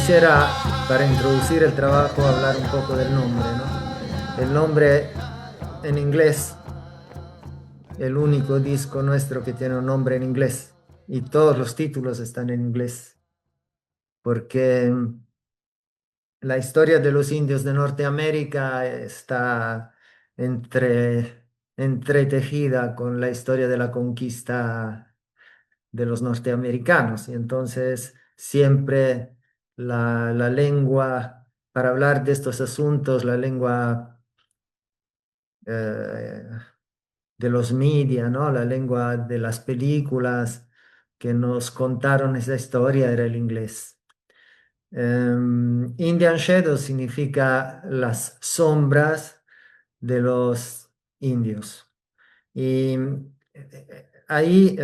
quisiera, para introducir el trabajo, hablar un poco del nombre, ¿no? El nombre en inglés, el único disco nuestro que tiene un nombre en inglés, y todos los títulos están en inglés, porque la historia de los indios de Norteamérica está entretejida con la historia de la conquista de los norteamericanos. Y entonces siempre la lengua, para hablar de estos asuntos, la lengua eh, de los media, ¿no? La lengua de las películas que nos contaron esa historia era el inglés. Indian Shadow significa las sombras de los indios. Y ahí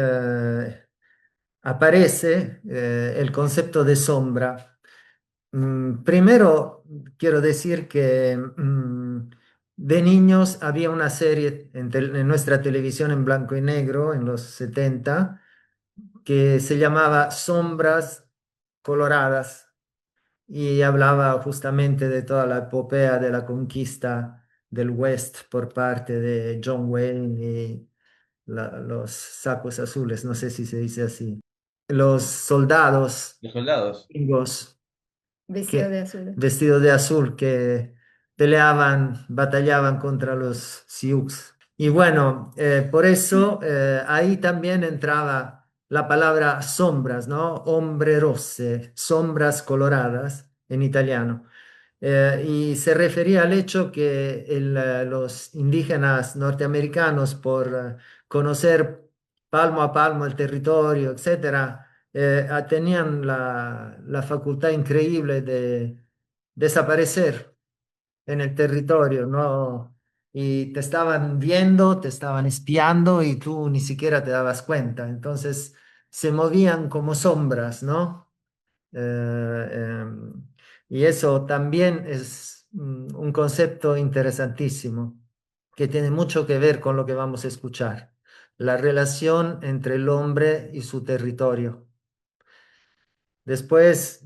aparece el concepto de sombra. Primero, quiero decir que de niños había una serie en nuestra televisión en blanco y negro en los 70 que se llamaba Sombras Coloradas y hablaba justamente de toda la epopea de la conquista del West por parte de John Wayne y los sacos azules, no sé si se dice así. Los soldados Los soldados. gringos Vestido de que azul. vestidos de azul que peleaban, batallaban contra los Sioux. Y bueno, por eso ahí también entraba la palabra sombras, ¿no? Ombre rosse, sombras coloradas en italiano. Y se refería al hecho que los indígenas norteamericanos, por conocer palmo a palmo el territorio, etcétera, tenían la facultad increíble de desaparecer en el territorio, ¿no? Y te estaban viendo, te estaban espiando y tú ni siquiera te dabas cuenta. Entonces se movían como sombras, ¿no? Eh, y eso también es un concepto interesantísimo que tiene mucho que ver con lo que vamos a escuchar, la relación entre el hombre y su territorio. Después,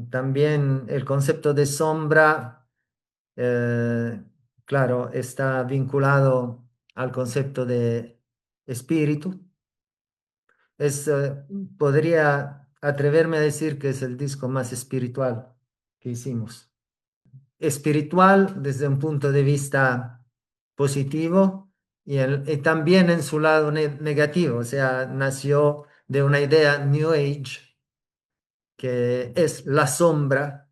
también el concepto de sombra, eh, claro, está vinculado al concepto de espíritu. Es, podría atreverme a decir que es el disco más espiritual que hicimos. Espiritual desde un punto de vista positivo y también en su lado negativo, o sea, nació de una idea New Age que es la sombra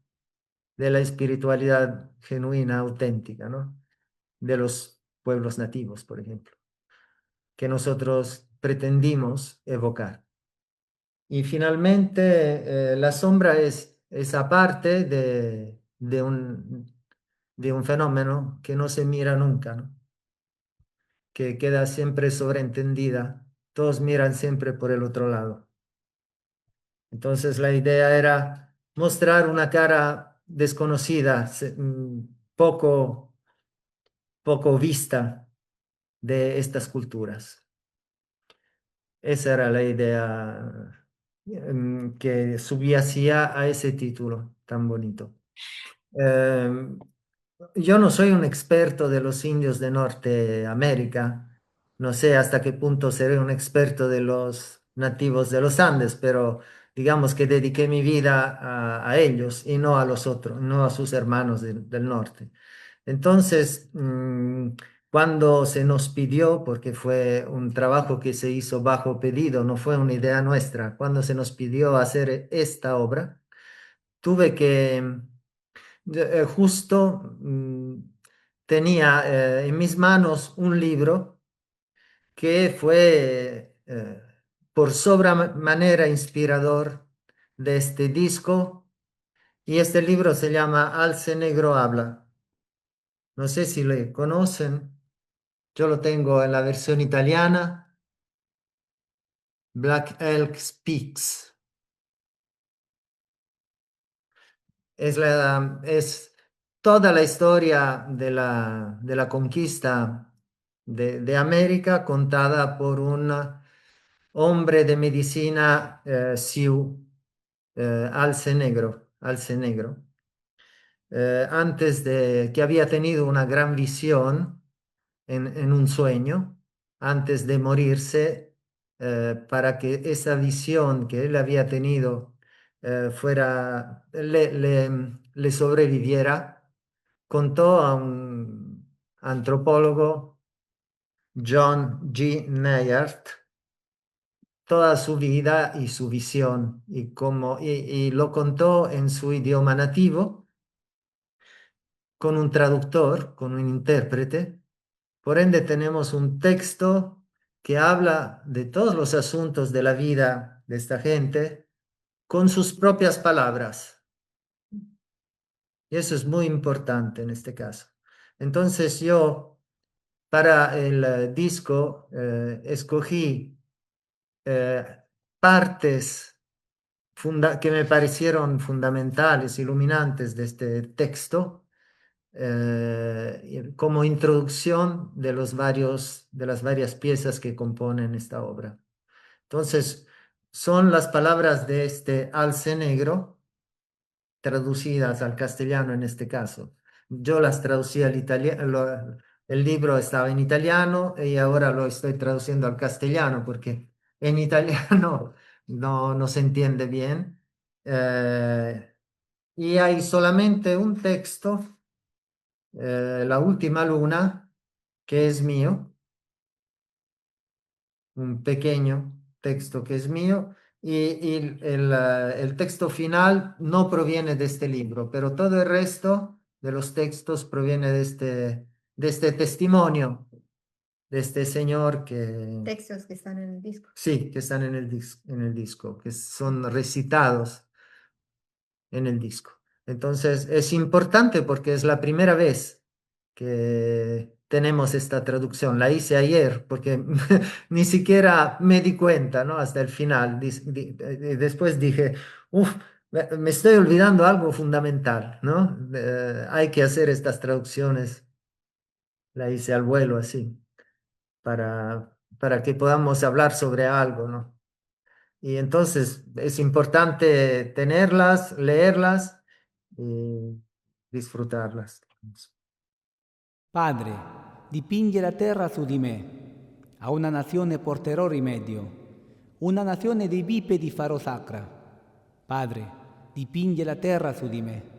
de la espiritualidad genuina, auténtica, ¿no? De los pueblos nativos, por ejemplo, que nosotros pretendimos evocar. Y finalmente, la sombra es esa parte de un fenómeno que no se mira nunca, ¿no? Que queda siempre sobreentendida. Todos miran siempre por el otro lado. Entonces la idea era mostrar una cara desconocida, poco vista de estas culturas. Esa era la idea que subyacía a ese título tan bonito. Em, yo no soy un experto de los indios de Norteamérica, no sé hasta qué punto seré un experto de los nativos de los Andes, pero digamos que dediqué mi vida a ellos y no a los otros, no a sus hermanos del norte. Entonces, cuando se nos pidió, porque fue un trabajo que se hizo bajo pedido, no fue una idea nuestra, cuando se nos pidió hacer esta obra, tuve que justo tenía en mis manos un libro que fue por sobremanera inspirador de este disco y este libro se llama Alce Negro Habla. No sé si le conocen, yo lo tengo en la versión italiana, Black Elk Speaks. Es toda la historia de la conquista de América contada por un hombre de medicina Sioux, Alce Negro. Alce Negro, antes de que había tenido una gran visión en un sueño, antes de morirse, para que esa visión que él había tenido le sobreviviera, contó a un antropólogo, John G. Nayart, toda su vida y su visión, y lo contó en su idioma nativo, con un traductor, con un intérprete. Por ende, tenemos un texto que habla de todos los asuntos de la vida de esta gente con sus propias palabras. Y eso es muy importante en este caso. Entonces yo, para el disco, escogí eh, partes que me parecieron fundamentales, iluminantes de este texto, como introducción de las varias piezas que componen esta obra. Entonces, son las palabras de este alce negro, traducidas al castellano en este caso. Yo las traducí al italiano, el libro estaba en italiano y ahora lo estoy traduciendo al castellano porque en italiano no se entiende bien. Eh, y hay solamente un texto, La última luna, que es mío, un pequeño texto que es mío, y el texto final no proviene de este libro, pero todo el resto de los textos proviene de este testimonio, de este señor que, Textos que están en el disco. sí, que están en el disco, que son recitados en el disco. Entonces, es importante porque es la primera vez que tenemos esta traducción. La hice ayer porque ni siquiera me di cuenta, ¿no? Hasta el final. Después dije, uff, me estoy olvidando algo fundamental, ¿no? Hay que hacer estas traducciones. La hice al vuelo así, para que podamos hablar sobre algo, ¿no? Y entonces es importante tenerlas, leerlas y disfrutarlas. Padre, dipinge la terra su di me. A una nazione porterò rimedio. Una nazione dei bipedi farò sacra. Padre, dipinge la terra su di me.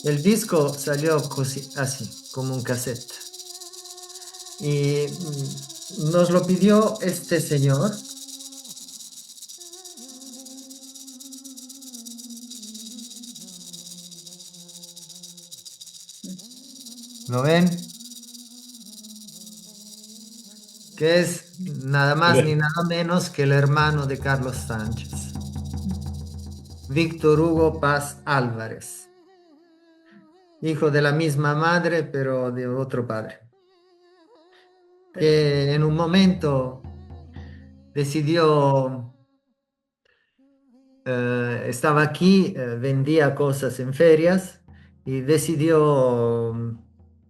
El disco salió así, como un cassette. Y nos lo pidió este señor. ¿Lo ven? Que es nada más ni nada menos que el hermano de Carlos Sánchez, Víctor Hugo Paz Álvarez, hijo de la misma madre, pero de otro padre, que en un momento decidió, estaba aquí, vendía cosas en ferias y decidió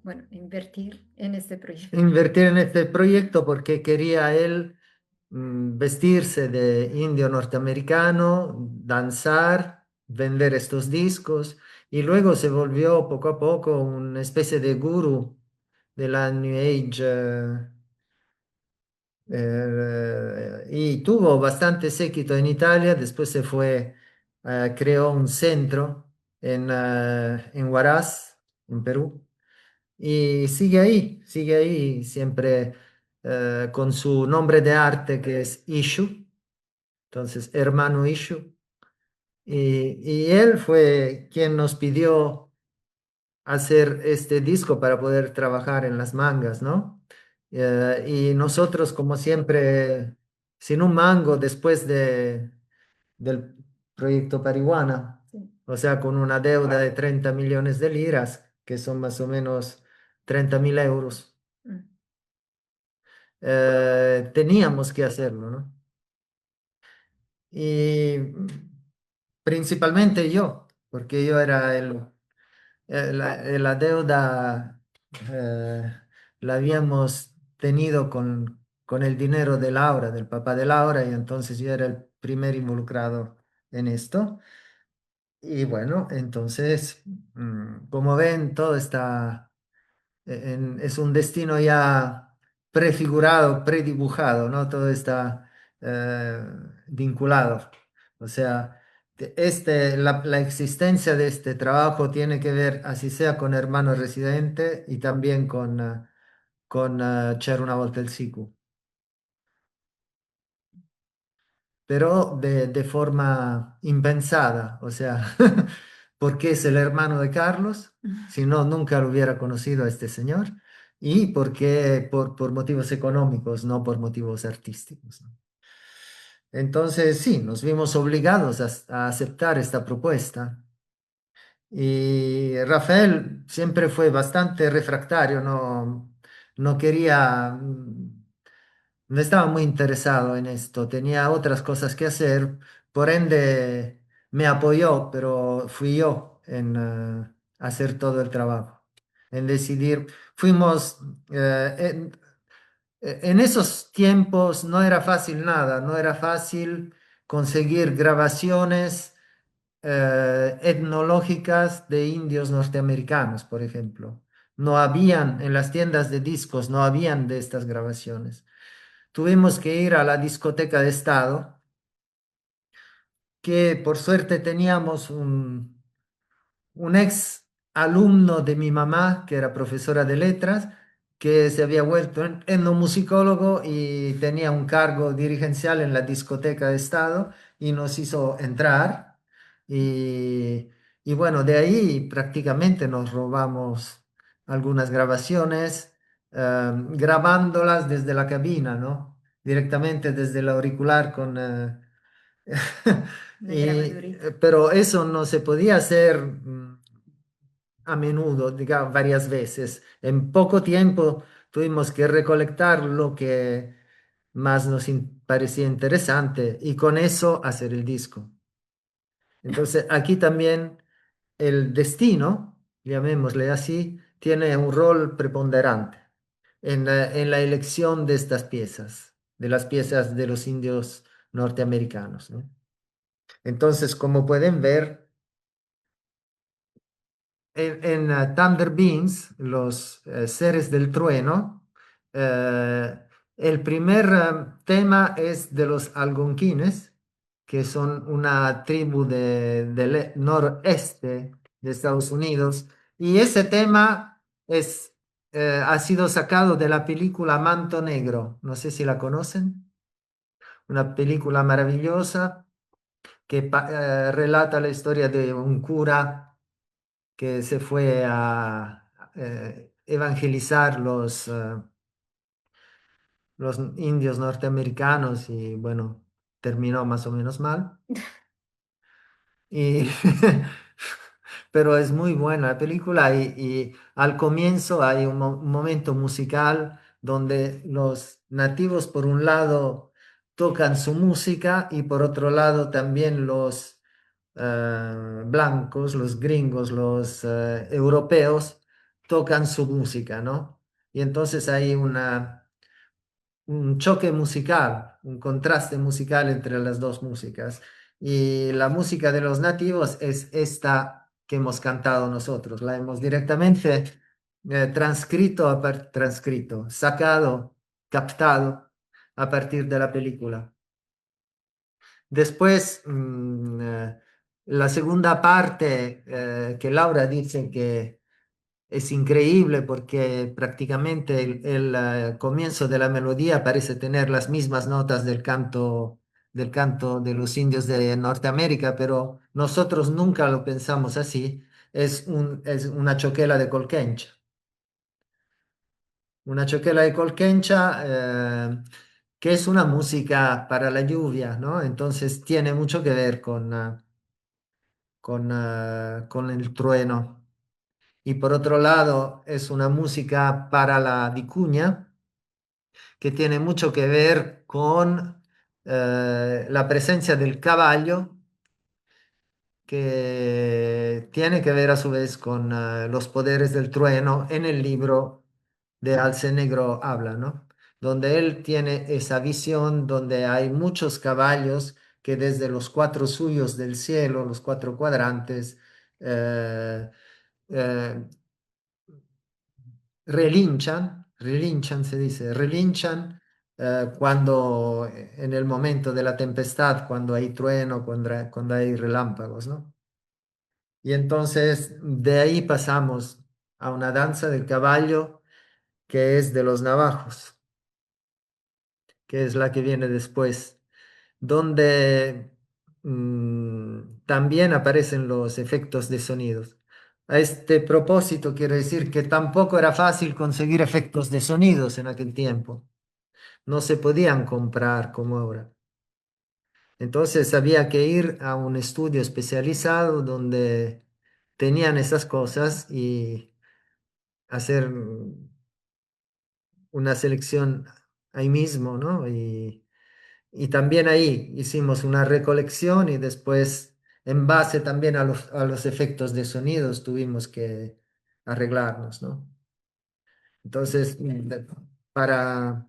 Bueno, invertir en este proyecto. invertir en este proyecto porque quería él vestirse de indio norteamericano, danzar, vender estos discos y luego se volvió poco a poco una especie de gurú de la New Age, y tuvo bastante séquito en Italia, después se fue, creó un centro en Huaraz, en Perú, y sigue ahí siempre con su nombre de arte que es Ishu, entonces hermano Ishu, y él fue quien nos pidió hacer este disco para poder trabajar en las mangas, ¿no? Y nosotros, como siempre, sin un mango después del proyecto Parihuana, Sí. o sea, con una deuda de 30 millones de liras, que son más o menos 30.000 euros. Mm. Teníamos que hacerlo, ¿no? Y principalmente yo, porque yo era la deuda, eh, la habíamos tenido con el dinero de Laura, del papá de Laura, y entonces yo era el primer involucrado en esto. Y bueno, entonces, como ven, todo está es un destino ya prefigurado, predibujado, ¿no? Todo está eh, vinculado. O sea, la existencia de este trabajo tiene que ver, así sea con Hermano Residente y también con C'era una volta il Sicu, pero de forma impensada, o sea, porque es el hermano de Carlos, si no, nunca lo hubiera conocido a este señor, y porque por motivos económicos, no por motivos artísticos, ¿no? Entonces, sí, nos vimos obligados a aceptar esta propuesta. Y Rafael siempre fue bastante refractario, no quería, no estaba muy interesado en esto, tenía otras cosas que hacer, por ende me apoyó, pero fui yo en hacer todo el trabajo, en decidir. Fuimos, en esos tiempos no era fácil nada, no era fácil conseguir grabaciones etnológicas de indios norteamericanos, por ejemplo. No habían en las tiendas de discos, no habían de estas grabaciones. Tuvimos que ir a la discoteca de Estado, que por suerte teníamos un ex alumno de mi mamá, que era profesora de letras, que se había vuelto etnomusicólogo y tenía un cargo dirigencial en la discoteca de Estado y nos hizo entrar. Y, y bueno, de ahí prácticamente nos robamos algunas grabaciones, grabándolas desde la cabina, ¿no? Directamente desde el auricular con... Una grabadorita. pero eso no se podía hacer a menudo, digamos, varias veces. En poco tiempo tuvimos que recolectar lo que más nos parecía interesante y con eso hacer el disco. Entonces, aquí también el destino, llamémosle así, tiene un rol preponderante en la elección de estas piezas, de las piezas de los indios norteamericanos, ¿no? Entonces, como pueden ver, en Thunder Beings, los seres del trueno, eh, el primer tema es de los algonquines, que son una tribu del noreste de Estados Unidos, y ese tema ha sido sacado de la película Manto Negro, no sé si la conocen, una película maravillosa que relata la historia de un cura que se fue a evangelizar los indios norteamericanos y bueno, terminó más o menos mal. Y, pero es muy buena la película y al comienzo hay un momento musical donde los nativos por un lado tocan su música y por otro lado también los blancos, los gringos, los europeos tocan su música, ¿no? Y entonces hay un choque musical, un contraste musical entre las dos músicas. Y la música de los nativos es esta que hemos cantado nosotros. La hemos directamente transcrito, sacado, captado a partir de la película. Después, la segunda parte que Laura dice que es increíble porque prácticamente el comienzo de la melodía parece tener las mismas notas del canto de los indios de Norteamérica, pero nosotros nunca lo pensamos así. Es una choquela de Colquencha. Una choquela de Colquencha, que es una música para la lluvia, ¿no? Entonces tiene mucho que ver con el trueno. y por otro lado es una música para la vicuña que tiene mucho que ver con la presencia del caballo, que tiene que ver a su vez con los poderes del trueno en el libro de Alcenegro habla, ¿no? Donde él tiene esa visión donde hay muchos caballos que desde los cuatro suyos del cielo, los cuatro cuadrantes, eh, eh, relinchan se dice, relinchan cuando en el momento de la tempestad, cuando hay trueno, cuando hay relámpagos, ¿no? Y entonces de ahí pasamos a una danza del caballo que es de los navajos, que es la que viene después, donde también aparecen los efectos de sonidos. A este propósito quiero decir que tampoco era fácil conseguir efectos de sonidos en aquel tiempo. No se podían comprar como ahora. Entonces había que ir a un estudio especializado donde tenían esas cosas y hacer una selección ahí mismo, ¿no? Y también ahí hicimos una recolección y después, en base también a los efectos de sonidos, tuvimos que arreglarnos, ¿no? Entonces, para,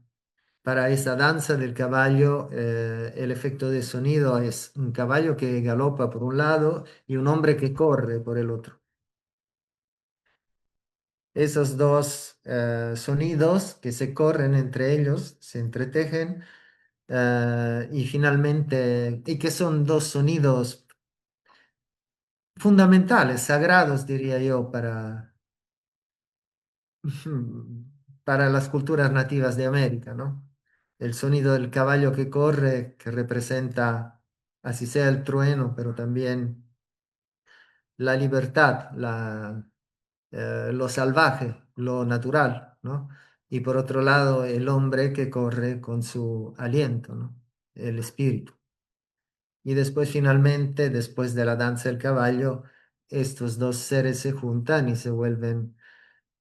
para esa danza del caballo, el efecto de sonido es un caballo que galopa por un lado y un hombre que corre por el otro. Esos dos sonidos que se corren entre ellos, se entretejen y finalmente, y que son dos sonidos fundamentales, sagrados, diría yo, para las culturas nativas de América, ¿no? El sonido del caballo que corre, que representa, así sea el trueno, pero también la libertad, lo salvaje, lo natural, ¿no? Y por otro lado, el hombre que corre con su aliento, ¿no? El espíritu. Y después finalmente, después de la danza del caballo, estos dos seres se juntan y se vuelven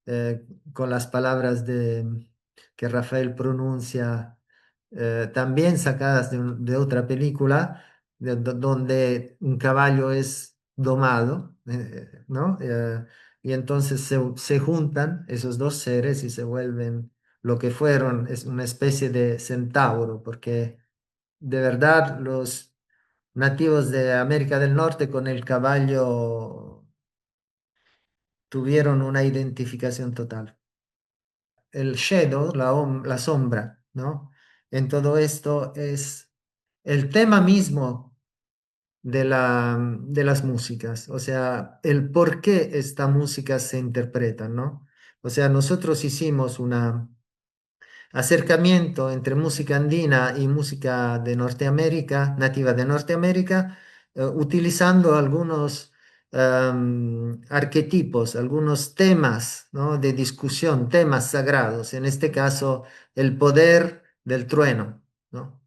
eh, con las palabras que Rafael pronuncia, también sacadas de otra película, donde un caballo es domado, ¿no? Y entonces se juntan esos dos seres y se vuelven lo que fueron, es una especie de centauro, porque de verdad los nativos de América del Norte con el caballo tuvieron una identificación total. El shadow, la sombra, ¿no? En todo esto es el tema mismo de las músicas, o sea, el por qué esta música se interpreta, ¿no? O sea, nosotros hicimos una acercamiento entre música andina y música de Norteamérica, nativa de Norteamérica, utilizando algunos arquetipos, algunos temas, ¿no? de discusión, temas sagrados, en este caso el poder del trueno, ¿no?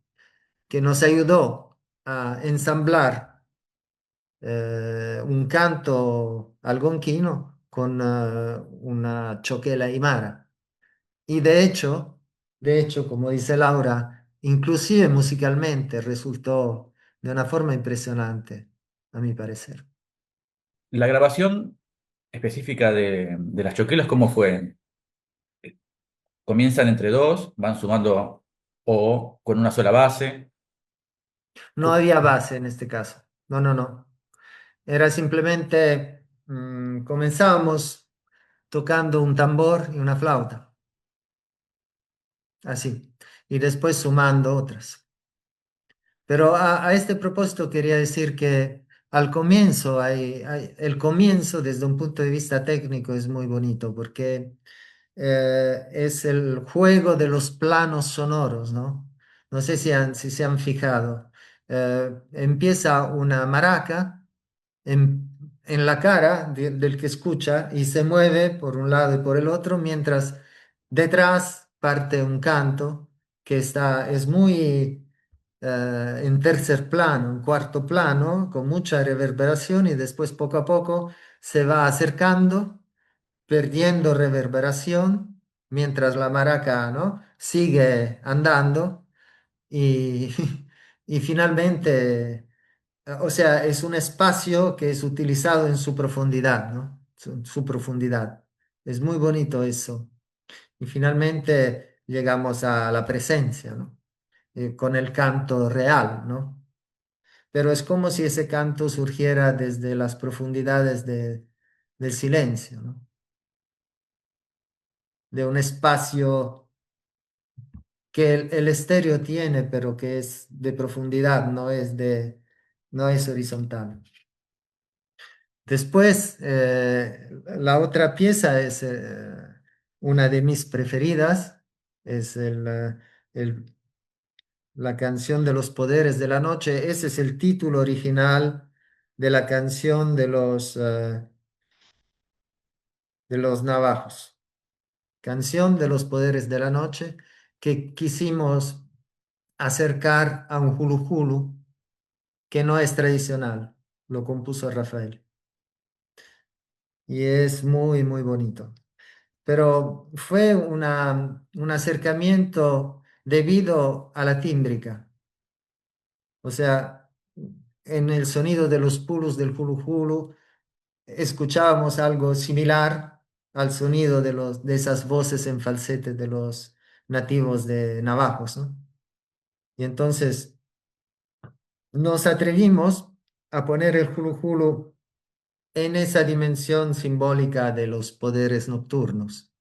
que nos ayudó a ensamblar un canto algonquino con una choquela aymara. Y de hecho, como dice Laura, inclusive musicalmente resultó de una forma impresionante, a mi parecer. La grabación específica de las choquelas, ¿cómo fue? ¿Comienzan entre dos, van sumando o con una sola base? No había base en este caso. No, no, no. Era simplemente, comenzábamos tocando un tambor y una flauta, así, y después sumando otras. Pero a este propósito quería decir que al comienzo, el comienzo desde un punto de vista técnico es muy bonito porque es el juego de los planos sonoros, ¿no? No sé si se han fijado. Empieza una maraca en la cara del que escucha y se mueve por un lado y por el otro, mientras detrás parte un canto que es muy en tercer plano, en cuarto plano, con mucha reverberación y después poco a poco se va acercando perdiendo reverberación mientras la maraca, ¿no? Sigue andando y, y finalmente, o sea, es un espacio que es utilizado en su profundidad, ¿no? Su profundidad. Es muy bonito eso. Y finalmente llegamos a la presencia, ¿no? Con el canto real, ¿no? Pero es como si ese canto surgiera desde las profundidades del silencio, ¿no? De un espacio que el estéreo tiene, pero que es de profundidad, no es horizontal. Después, la otra pieza es una de mis preferidas, es la canción de los poderes de la noche. Ese es el título original de la canción de los navajos. Canción de los poderes de la noche que quisimos acercar a un hulu hulu que no es tradicional. Lo compuso Rafael y es muy, muy bonito. Pero fue un acercamiento debido a la tímbrica. O sea, en el sonido de los pulus del hulu hulu escuchábamos algo similar al sonido de esas voces en falsete de los nativos de Navajos, ¿no? Y entonces nos atrevimos a poner el hulu hulu en esa dimensión simbólica de los poderes nocturnos.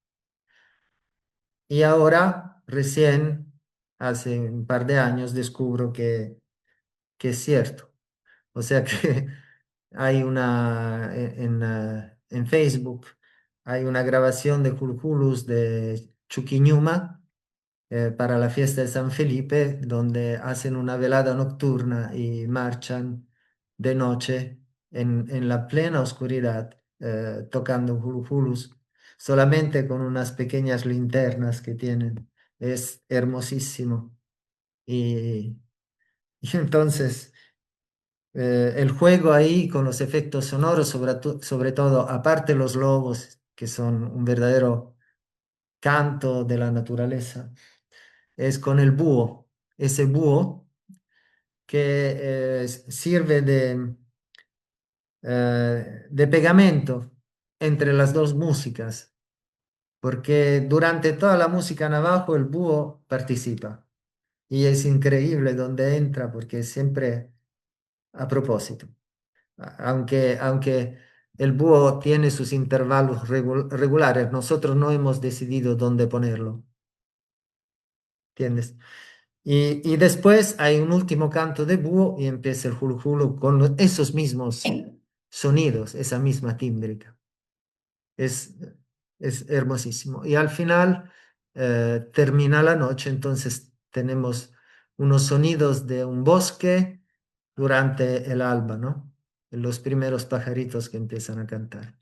Y ahora, recién, hace un par de años, descubro que es cierto. O sea que hay en Facebook, hay una grabación de Hulhulus de Chuquiñuma para la fiesta de San Felipe, donde hacen una velada nocturna y marchan de noche en la plena oscuridad, tocando Hulhulus, solamente con unas pequeñas linternas que tienen. Es hermosísimo. Y, y entonces el juego ahí con los efectos sonoros, sobre todo, aparte los lobos, que son un verdadero canto de la naturaleza, es con el búho, ese búho que sirve de pegamento entre las dos músicas, porque durante toda la música navajo el búho participa y es increíble donde entra porque siempre a propósito. Aunque el búho tiene sus intervalos regulares, nosotros no hemos decidido dónde ponerlo, ¿entiendes? Y después hay un último canto de búho y empieza el hulu hulu con esos mismos sonidos, esa misma tímbrica. Es, es hermosísimo. Y al final termina la noche, entonces tenemos unos sonidos de un bosque durante el alba, ¿no? Los primeros pajaritos que empiezan a cantar.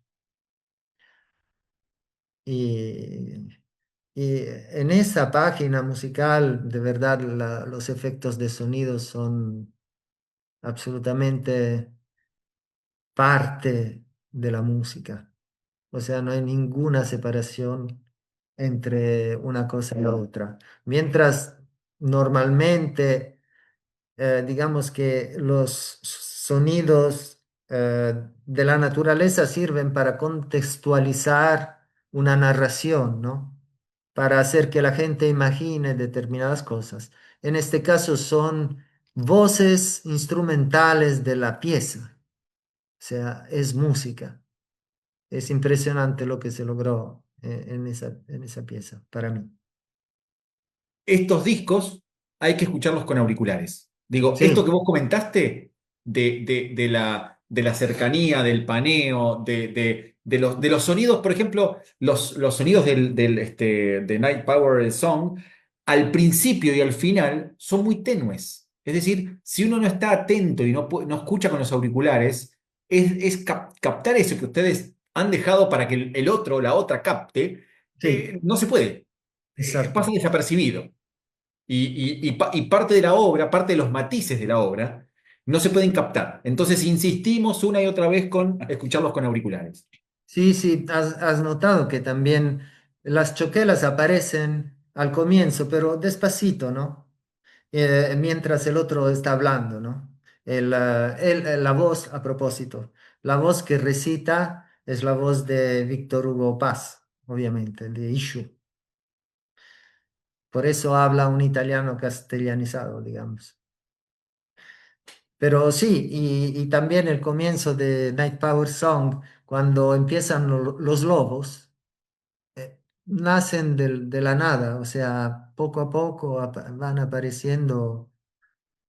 Y, y en esa página musical, de verdad, los efectos de sonido son absolutamente parte de la música. O sea, no hay ninguna separación entre una cosa y la otra. Mientras normalmente digamos que los sonidos de la naturaleza sirven para contextualizar una narración, ¿no? Para hacer que la gente imagine determinadas cosas. En este caso son voces instrumentales de la pieza, o sea, es música. Es impresionante lo que se logró en esa pieza, para mí. Estos discos hay que escucharlos con auriculares. Digo, esto que Sí, vos comentaste de la cercanía, del paneo, de los sonidos, por ejemplo, los sonidos de Night Power Song, al principio y al final son muy tenues. Es decir, si uno no está atento y no escucha con los auriculares, es captar eso que ustedes han dejado para que el otro, la otra capte, sí, no se puede. Pasa exacto. desapercibido. Y parte de la obra, parte de los matices de la obra, no se pueden captar. Entonces insistimos una y otra vez con escucharlos con auriculares. Sí, sí, has notado que también las choquelas aparecen al comienzo, pero despacito, ¿no? Mientras el otro está hablando, ¿no? La voz, a propósito, la voz que recita es la voz de Víctor Hugo Paz, obviamente, el de Ishu. Por eso habla un italiano castellanizado, digamos. Pero sí, y también el comienzo de Night Power Song, cuando empiezan los lobos, nacen de la nada, o sea, poco a poco van apareciendo,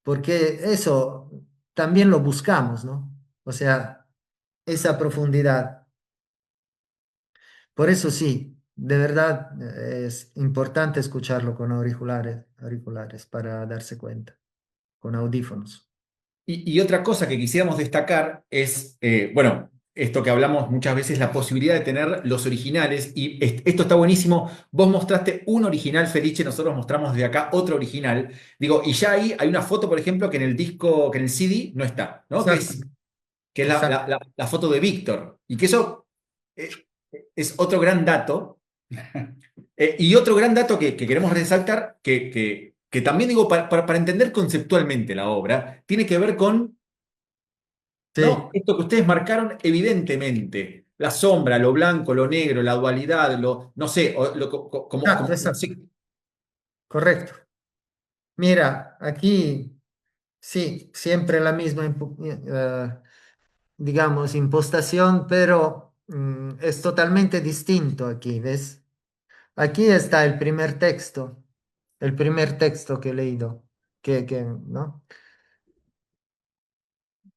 porque eso también lo buscamos, ¿no? O sea, esa profundidad. Por eso sí, de verdad es importante escucharlo con auriculares para darse cuenta, con audífonos. Y otra cosa que quisiéramos destacar es, bueno, esto que hablamos muchas veces, la posibilidad de tener los originales, y esto está buenísimo. Vos mostraste un original, Felice, nosotros mostramos desde acá otro original. Digo, y ya ahí hay una foto, por ejemplo, que en el disco, que en el CD no está, ¿no? Exacto, Que es exacto. la foto de Víctor. Y que eso eh, es otro gran dato. Y otro gran dato que queremos resaltar, que también digo, para entender conceptualmente la obra, tiene que ver con, ¿no? Sí, Esto que ustedes marcaron evidentemente, la sombra, lo blanco, lo negro, la dualidad, no sé, exacto, no exacto, sé. correcto. Mira, aquí sí, siempre la misma, digamos, impostación, pero es totalmente distinto aquí, ¿ves? Aquí está el primer texto que he leído, ¿no?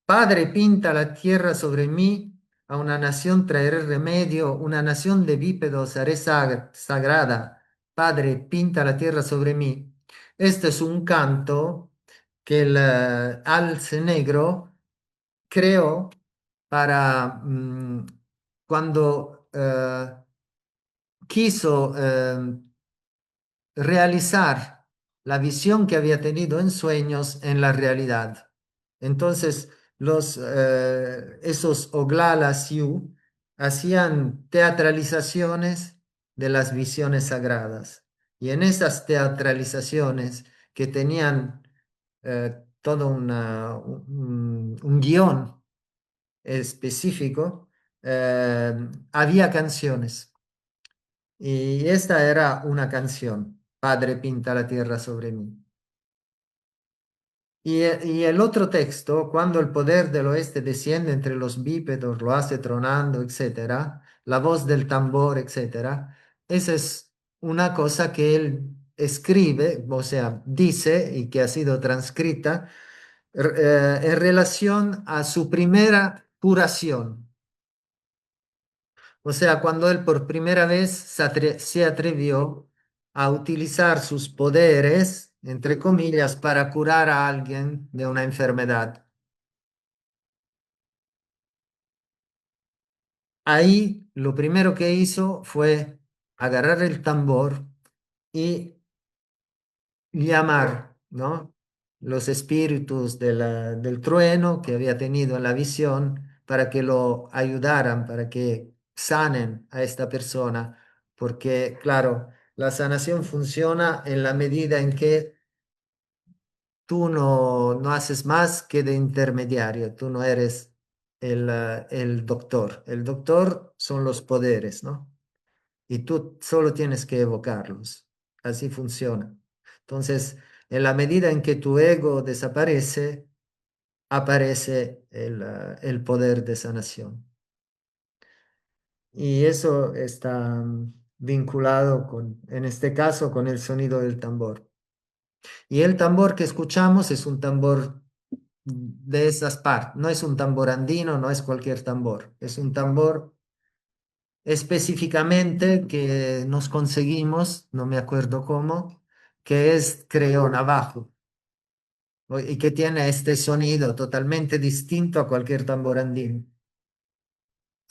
Padre, pinta la tierra sobre mí, a una nación traeré remedio, una nación de bípedos haré sagrada. Padre, pinta la tierra sobre mí. Este es un canto que el alce negro creó para cuando quiso realizar la visión que había tenido en sueños en la realidad. Entonces, esos Oglala Sioux hacían teatralizaciones de las visiones sagradas. Y en esas teatralizaciones que tenían todo un guión específico, había canciones. Y esta era una canción, Padre pinta la tierra sobre mí. Y el otro texto, cuando el poder del oeste desciende entre los bípedos, lo hace tronando, etcétera, la voz del tambor, etcétera, esa es una cosa que él escribe, o sea, dice y que ha sido transcrita en relación a su primera curación. O sea, cuando él por primera vez se atrevió a utilizar sus poderes, entre comillas, para curar a alguien de una enfermedad. Ahí lo primero que hizo fue agarrar el tambor y llamar, ¿no? Los espíritus del trueno que había tenido en la visión para que lo ayudaran, para que sanen a esta persona, porque claro, la sanación funciona en la medida en que tú no haces más que de intermediario, tú no eres el doctor. El doctor son los poderes, ¿no? Y tú solo tienes que evocarlos. Así funciona. Entonces, en la medida en que tu ego desaparece, aparece el poder de sanación. Y eso está vinculado con, en este caso, con el sonido del tambor. Y el tambor que escuchamos es un tambor de esas partes. No es un tambor andino, no es cualquier tambor. Es un tambor específicamente que nos conseguimos, no me acuerdo cómo, que es creo navajo y que tiene este sonido totalmente distinto a cualquier tambor andino.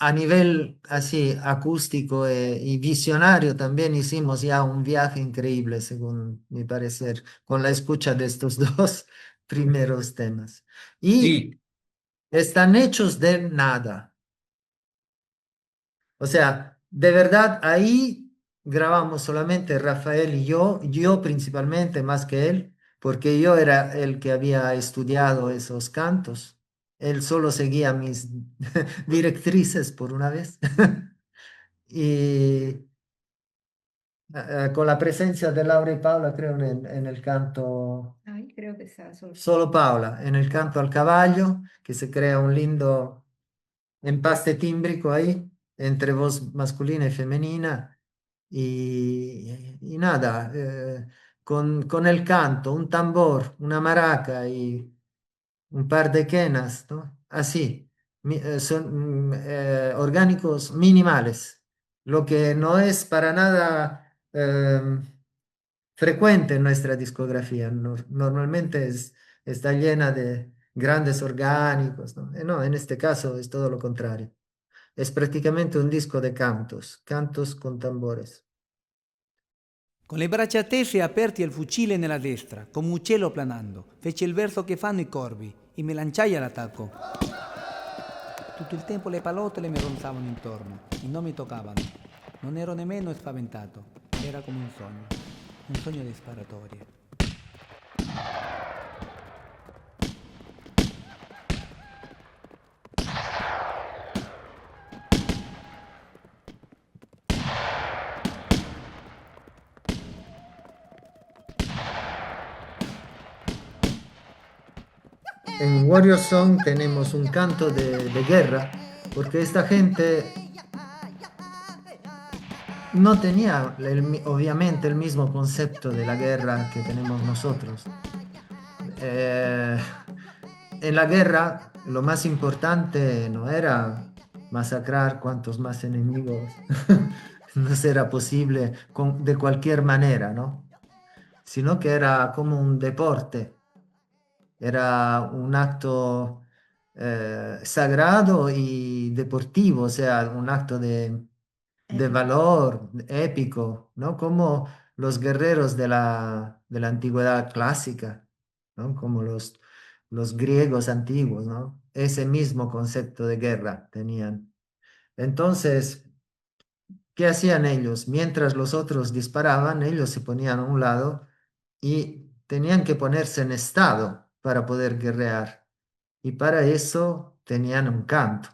A nivel así acústico y visionario también hicimos ya un viaje increíble, según mi parecer, con la escucha de estos dos primeros temas. Y Sí, están hechos de nada. O sea, de verdad ahí grabamos solamente Rafael y yo principalmente más que él, porque yo era el que había estudiado esos cantos. Él solo seguía mis directrices por una vez. Y con la presencia de Laura y Paula, creo, en el canto, Ay, creo que está solo. solo Paula, en el canto al caballo, que se crea un lindo empaste tímbrico ahí entre voz masculina y femenina. Y nada, con el canto, un tambor, una maraca y un par de quenas, ¿no? Así, son orgánicos minimales, lo que no es para nada frecuente en nuestra discografía. Normalmente está llena de grandes orgánicos, ¿no? No, en este caso es todo lo contrario. Es prácticamente un disco de cantos, cantos con tambores. Con le braccia tese e aperti e il fucile nella destra, come un uccello planando, fece il verso che fanno i corvi e mi lanciai all'attacco. Tutto il tempo le pallottole mi ronzavano intorno e non mi toccavano. Non ero nemmeno spaventato, era come un sogno di sparatorie. En Warrior Song tenemos un canto de guerra, porque esta gente no tenía obviamente el mismo concepto de la guerra que tenemos nosotros. Eh, en la guerra lo más importante no era masacrar cuantos más enemigos no será posible de cualquier manera, ¿no? Sino que era como un deporte, era un acto sagrado y deportivo, o sea, un acto de Épico. valor épico, ¿no? Como los guerreros de la antigüedad clásica, ¿no? Como los griegos antiguos, ¿no? Ese mismo concepto de guerra tenían. Entonces, ¿qué hacían ellos? Mientras los otros disparaban, ellos se ponían a un lado y tenían que ponerse en estado para poder guerrear. Y para eso tenían un canto,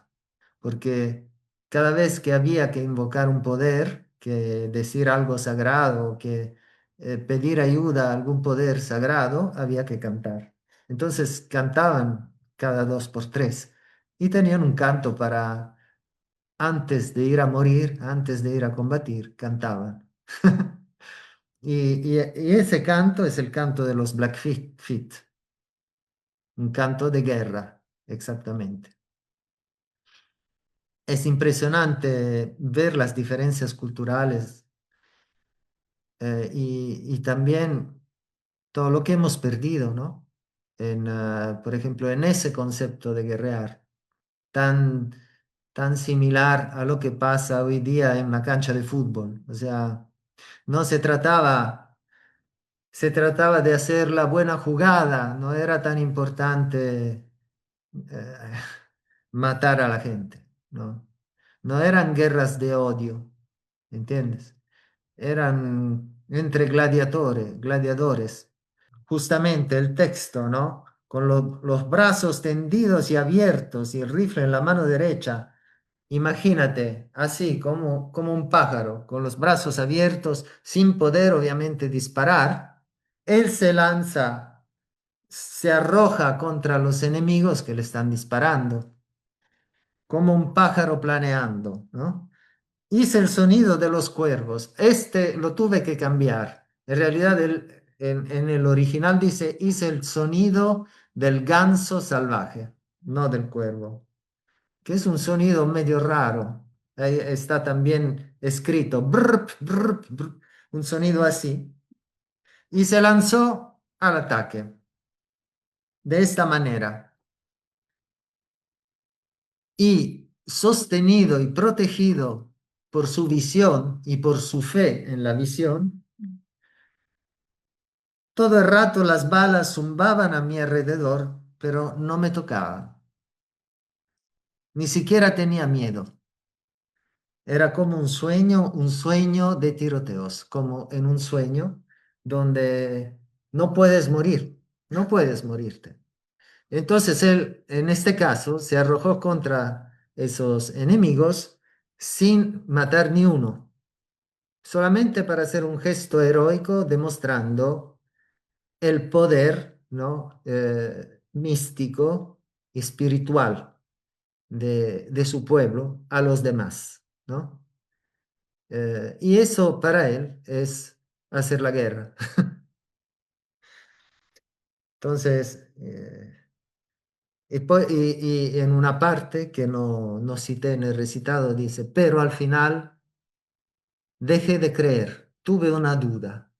porque cada vez que había que invocar un poder, que decir algo sagrado, que pedir ayuda a algún poder sagrado, había que cantar. Entonces cantaban cada dos por tres y tenían un canto para antes de ir a morir, antes de ir a combatir, cantaban. Y ese canto es el canto de los Blackfeet, un canto de guerra, exactamente. Es impresionante ver las diferencias culturales y también todo lo que hemos perdido, ¿no? Por ejemplo, en ese concepto de guerrear, tan, tan similar a lo que pasa hoy día en la cancha de fútbol. O sea, no se trataba de hacer la buena jugada, no era tan importante eh, matar a la gente, ¿no? No eran guerras de odio, ¿entiendes? Eran entre gladiadores. Justamente el texto, ¿no? Con los brazos tendidos y abiertos y el rifle en la mano derecha. Imagínate, así como un pájaro, con los brazos abiertos, sin poder obviamente disparar, él se lanza, se arroja contra los enemigos que le están disparando, como un pájaro planeando, ¿no? Hice el sonido de los cuervos. Este lo tuve que cambiar. En realidad, en el original dice, hice el sonido del ganso salvaje, no del cuervo, que es un sonido medio raro. Ahí está también escrito, brr, brr, brr, un sonido así. Y se lanzó al ataque de esta manera. Y sostenido y protegido por su visión y por su fe en la visión, todo el rato las balas zumbaban a mi alrededor, pero no me tocaban. Ni siquiera tenía miedo. era como un sueño de tiroteos, como en un sueño donde no puedes morir, no puedes morirte. Entonces él, en este caso, se arrojó contra esos enemigos sin matar ni uno, solamente para hacer un gesto heroico demostrando el poder, ¿no? Místico y espiritual de su pueblo a los demás, ¿no? Y eso para él es hacer la guerra. Entonces, y en una parte que no cité en el recitado dice, pero al final dejé de creer, tuve una duda.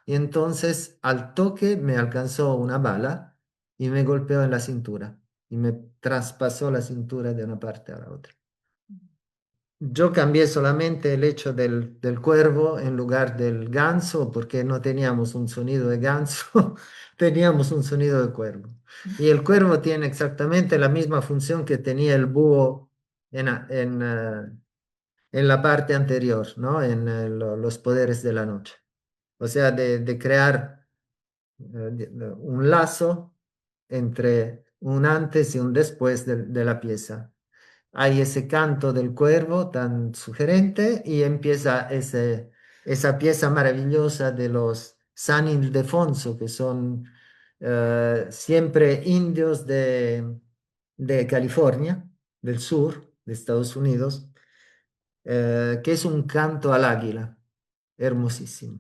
Y entonces al toque me alcanzó una bala y me golpeó en la cintura y me traspasó la cintura de una parte a la otra. Yo cambié solamente el hecho del cuervo en lugar del ganso porque no teníamos un sonido de ganso, teníamos un sonido de cuervo. Y el cuervo tiene exactamente la misma función que tenía el búho en la parte anterior, ¿no? En los poderes de la noche. O sea, de crear un lazo entre un antes y un después de la pieza. Hay ese canto del cuervo tan sugerente y empieza esa pieza maravillosa de los San Ildefonso, que son siempre indios de California, del sur de Estados Unidos, que es un canto al águila, hermosísimo,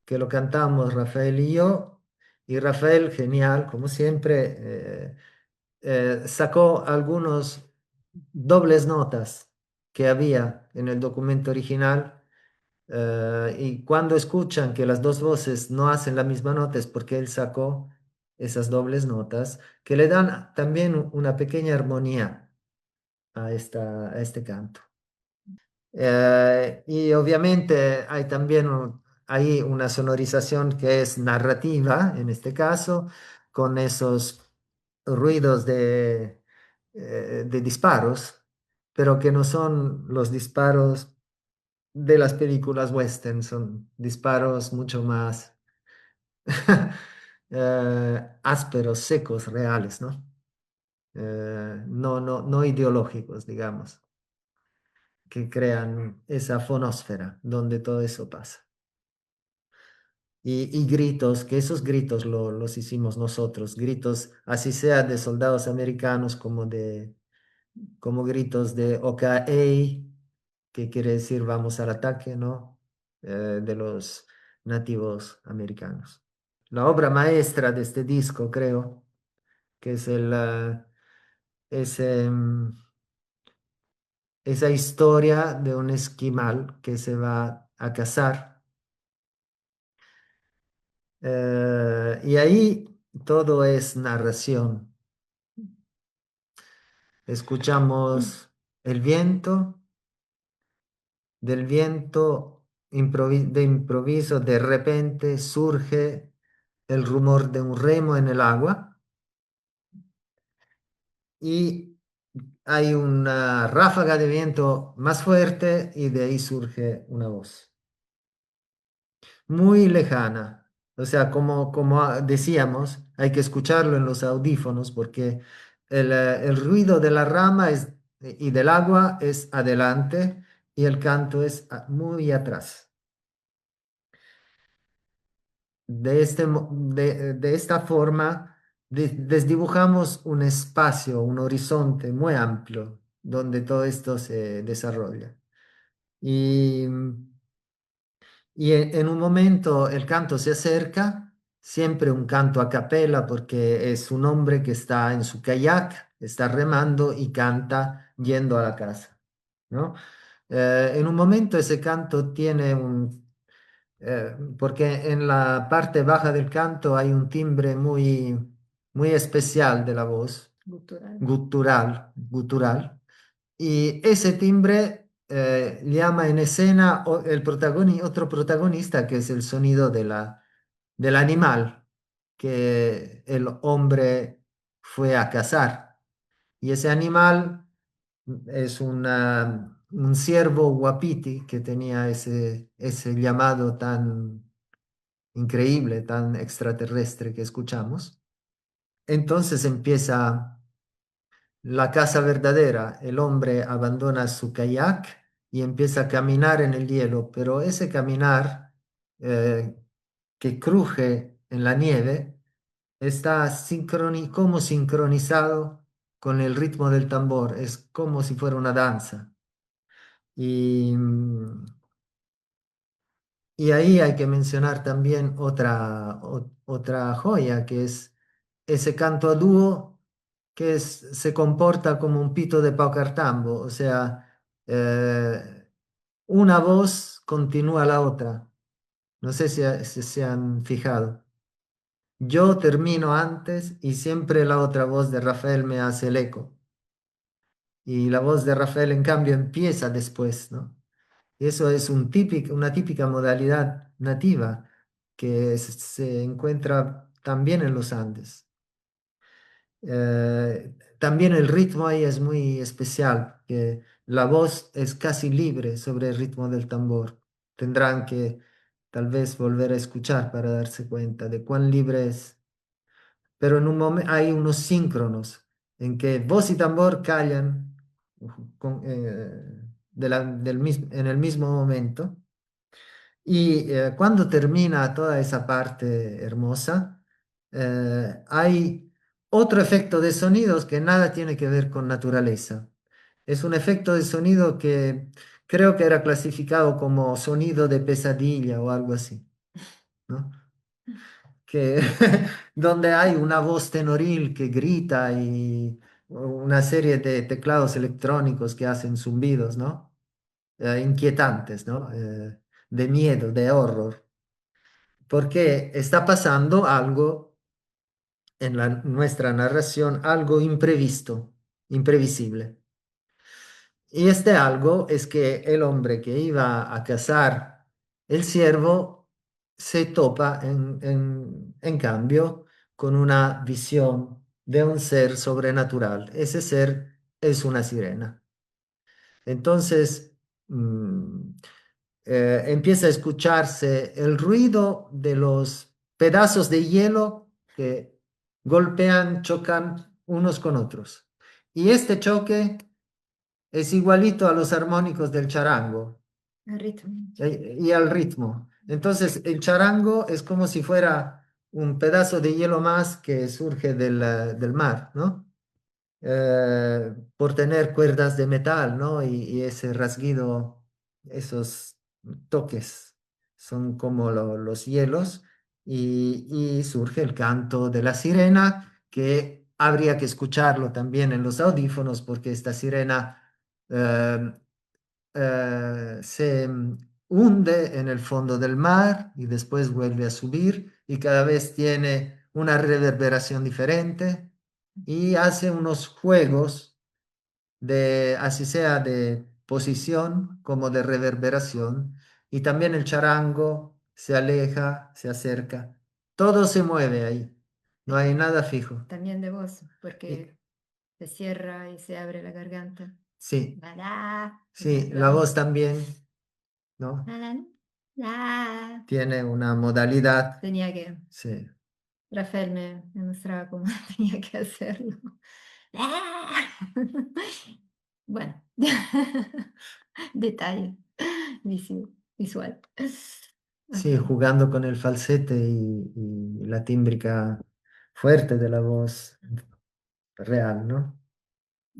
que lo cantamos Rafael y yo, y Rafael, genial, como siempre, sacó algunos dobles notas que había en el documento original, y cuando escuchan que las dos voces no hacen la misma nota es porque él sacó esas dobles notas que le dan también una pequeña armonía a este canto. Y obviamente hay también hay una sonorización que es narrativa, en este caso, con esos ruidos de disparos, pero que no son los disparos de las películas western, son disparos mucho más ásperos, secos, reales, ¿no? No ideológicos, digamos, que crean esa fonosfera donde todo eso pasa. Y gritos, que esos gritos los hicimos nosotros, gritos así sea de soldados americanos como gritos de OK, que quiere decir vamos al ataque, ¿no? De los nativos americanos. La obra maestra de este disco, creo, que es ese, esa historia de un esquimal que se va a cazar. Y ahí todo es narración. Escuchamos el viento, del viento de improviso, de repente surge el rumor de un remo en el agua y hay una ráfaga de viento más fuerte y de ahí surge una voz muy lejana. O sea, como decíamos, hay que escucharlo en los audífonos porque el ruido de la rama y del agua es adelante y el canto es muy atrás. De esta forma, desdibujamos un espacio, un horizonte muy amplio donde todo esto se desarrolla. Y, y en un momento el canto se acerca, siempre un canto a capela porque es un hombre que está en su kayak, está remando y canta yendo a la casa, ¿no? En un momento ese canto tiene porque en la parte baja del canto hay un timbre muy especial de la voz, Gutural. gutural, y ese timbre llama en escena otro protagonista que es el sonido del animal que el hombre fue a cazar. Y ese animal es un ciervo guapiti que tenía ese llamado tan increíble, tan extraterrestre que escuchamos. Entonces empieza la casa verdadera. El hombre abandona su kayak y empieza a caminar en el hielo, pero ese caminar eh, que cruje en la nieve está como sincronizado con el ritmo del tambor, es como si fuera una danza. Y, y ahí hay que mencionar también otra joya, que es ese canto a dúo se comporta como un pito de paucartambo, o sea, una voz continúa la otra. No sé si se han fijado. Yo termino antes y siempre la otra voz de Rafael me hace el eco. Y la voz de Rafael, en cambio, empieza después, ¿no? Y eso es una típica modalidad nativa que se encuentra también en los Andes. También el ritmo ahí es muy especial, que la voz es casi libre sobre el ritmo del tambor. Tendrán que tal vez volver a escuchar para darse cuenta de cuán libre es. Pero en un momento hay unos síncronos en que voz y tambor callan con- eh, en el mismo momento. Y cuando termina toda esa parte hermosa, hay otro efecto de sonidos que nada tiene que ver con naturaleza. Es un efecto de sonido que creo que era clasificado como sonido de pesadilla o algo así, ¿no? Que donde hay una voz tenoril que grita y una serie de teclados electrónicos que hacen zumbidos, ¿no? Inquietantes, ¿no? De miedo, de horror, porque está pasando algo en nuestra narración, algo imprevisto, imprevisible. Y este algo es que el hombre que iba a cazar el ciervo se topa en cambio con una visión de un ser sobrenatural. Ese ser es una sirena. Entonces empieza a escucharse el ruido de los pedazos de hielo que golpean, chocan unos con otros. Y este choque es igualito a los armónicos del charango El ritmo. y al ritmo. Entonces, el charango es como si fuera un pedazo de hielo más que surge del mar, ¿no? Por tener cuerdas de metal, ¿no? Y ese rasguido, esos toques son como los hielos y surge el canto de la sirena que habría que escucharlo también en los audífonos porque esta sirena eh, se hunde en el fondo del mar y después vuelve a subir y cada vez tiene una reverberación diferente y hace unos juegos así sea de posición como de reverberación, y también el charango se aleja, se acerca, todo se mueve ahí, no hay nada fijo. También de voz, Y- porque se cierra y se abre la garganta. sí, La, la, sí, la la voz. voz también, ¿no? La, la, la. Tiene una modalidad, Tenía que, sí. Rafael me mostraba cómo tenía que hacerlo. ¡Ah! Bueno, detalle visual. Sí, Ajá. jugando con el falsete y la tímbrica fuerte de la voz real, ¿no?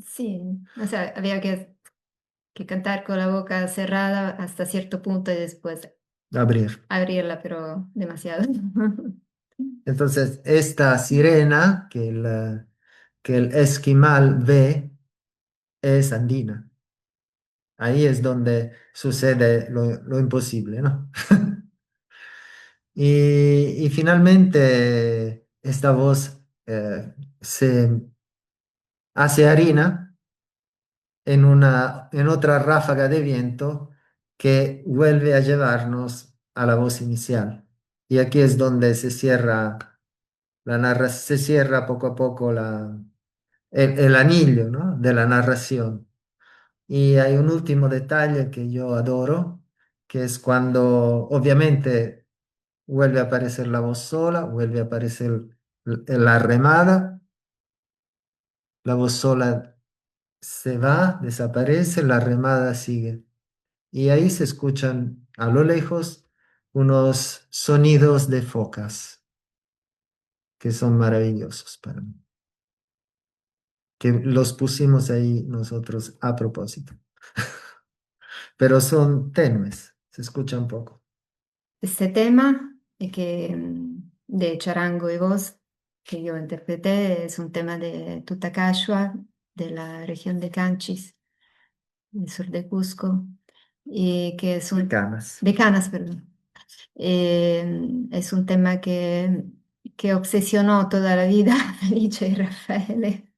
Sí, o sea, había que cantar con la boca cerrada hasta cierto punto y después Abrir. abrirla, pero demasiado. Entonces, esta sirena que el esquimal ve es andina. Ahí es donde sucede lo imposible, ¿no? Y finalmente, esta voz se hace harina en otra ráfaga de viento que vuelve a llevarnos a la voz inicial. Y aquí es donde se cierra se cierra poco a poco el anillo, ¿no? De la narración. Y hay un último detalle que yo adoro, que es cuando obviamente vuelve a aparecer la voz sola, vuelve a aparecer la remada, la voz sola se va, desaparece, la remada sigue. Y ahí se escuchan a lo lejos unos sonidos de focas que son maravillosos para mí, que los pusimos ahí nosotros a propósito, pero son tenues, se escuchan poco. Este tema de charango y voz que yo interpreté es un tema de Tutacashua, de la región de Canchis, del sur de Cusco, y que es un... Canas. De Canas, perdón. Es un tema que obsesionó toda la vida a Alicia y Rafael.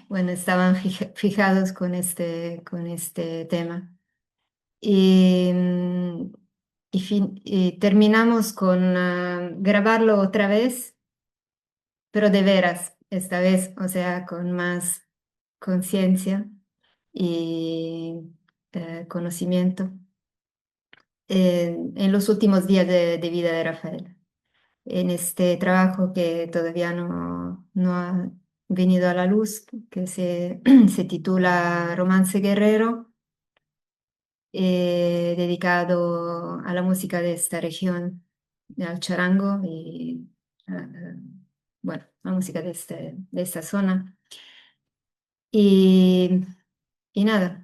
Bueno, estaban fijados con este tema. Y, y terminamos con grabarlo otra vez, pero de veras, esta vez, o sea, con más conciencia y conocimiento en los últimos días de vida de Rafael. En este trabajo que todavía no ha venido a la luz, que se titula Romance Guerrero, dedicado a la música de esta región, al charango y, bueno, la música de esta zona. Y, y nada,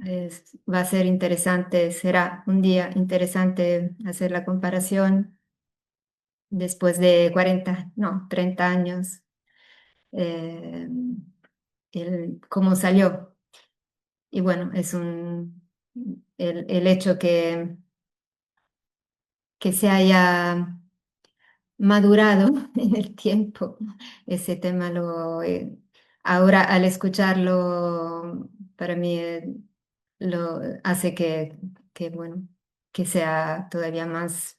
va a ser interesante, será un día interesante hacer la comparación después de 40 no, 30 años, eh, cómo salió. Y bueno, el hecho que se haya madurado en el tiempo. Ese tema ahora al escucharlo, para mí lo hace bueno, que sea todavía más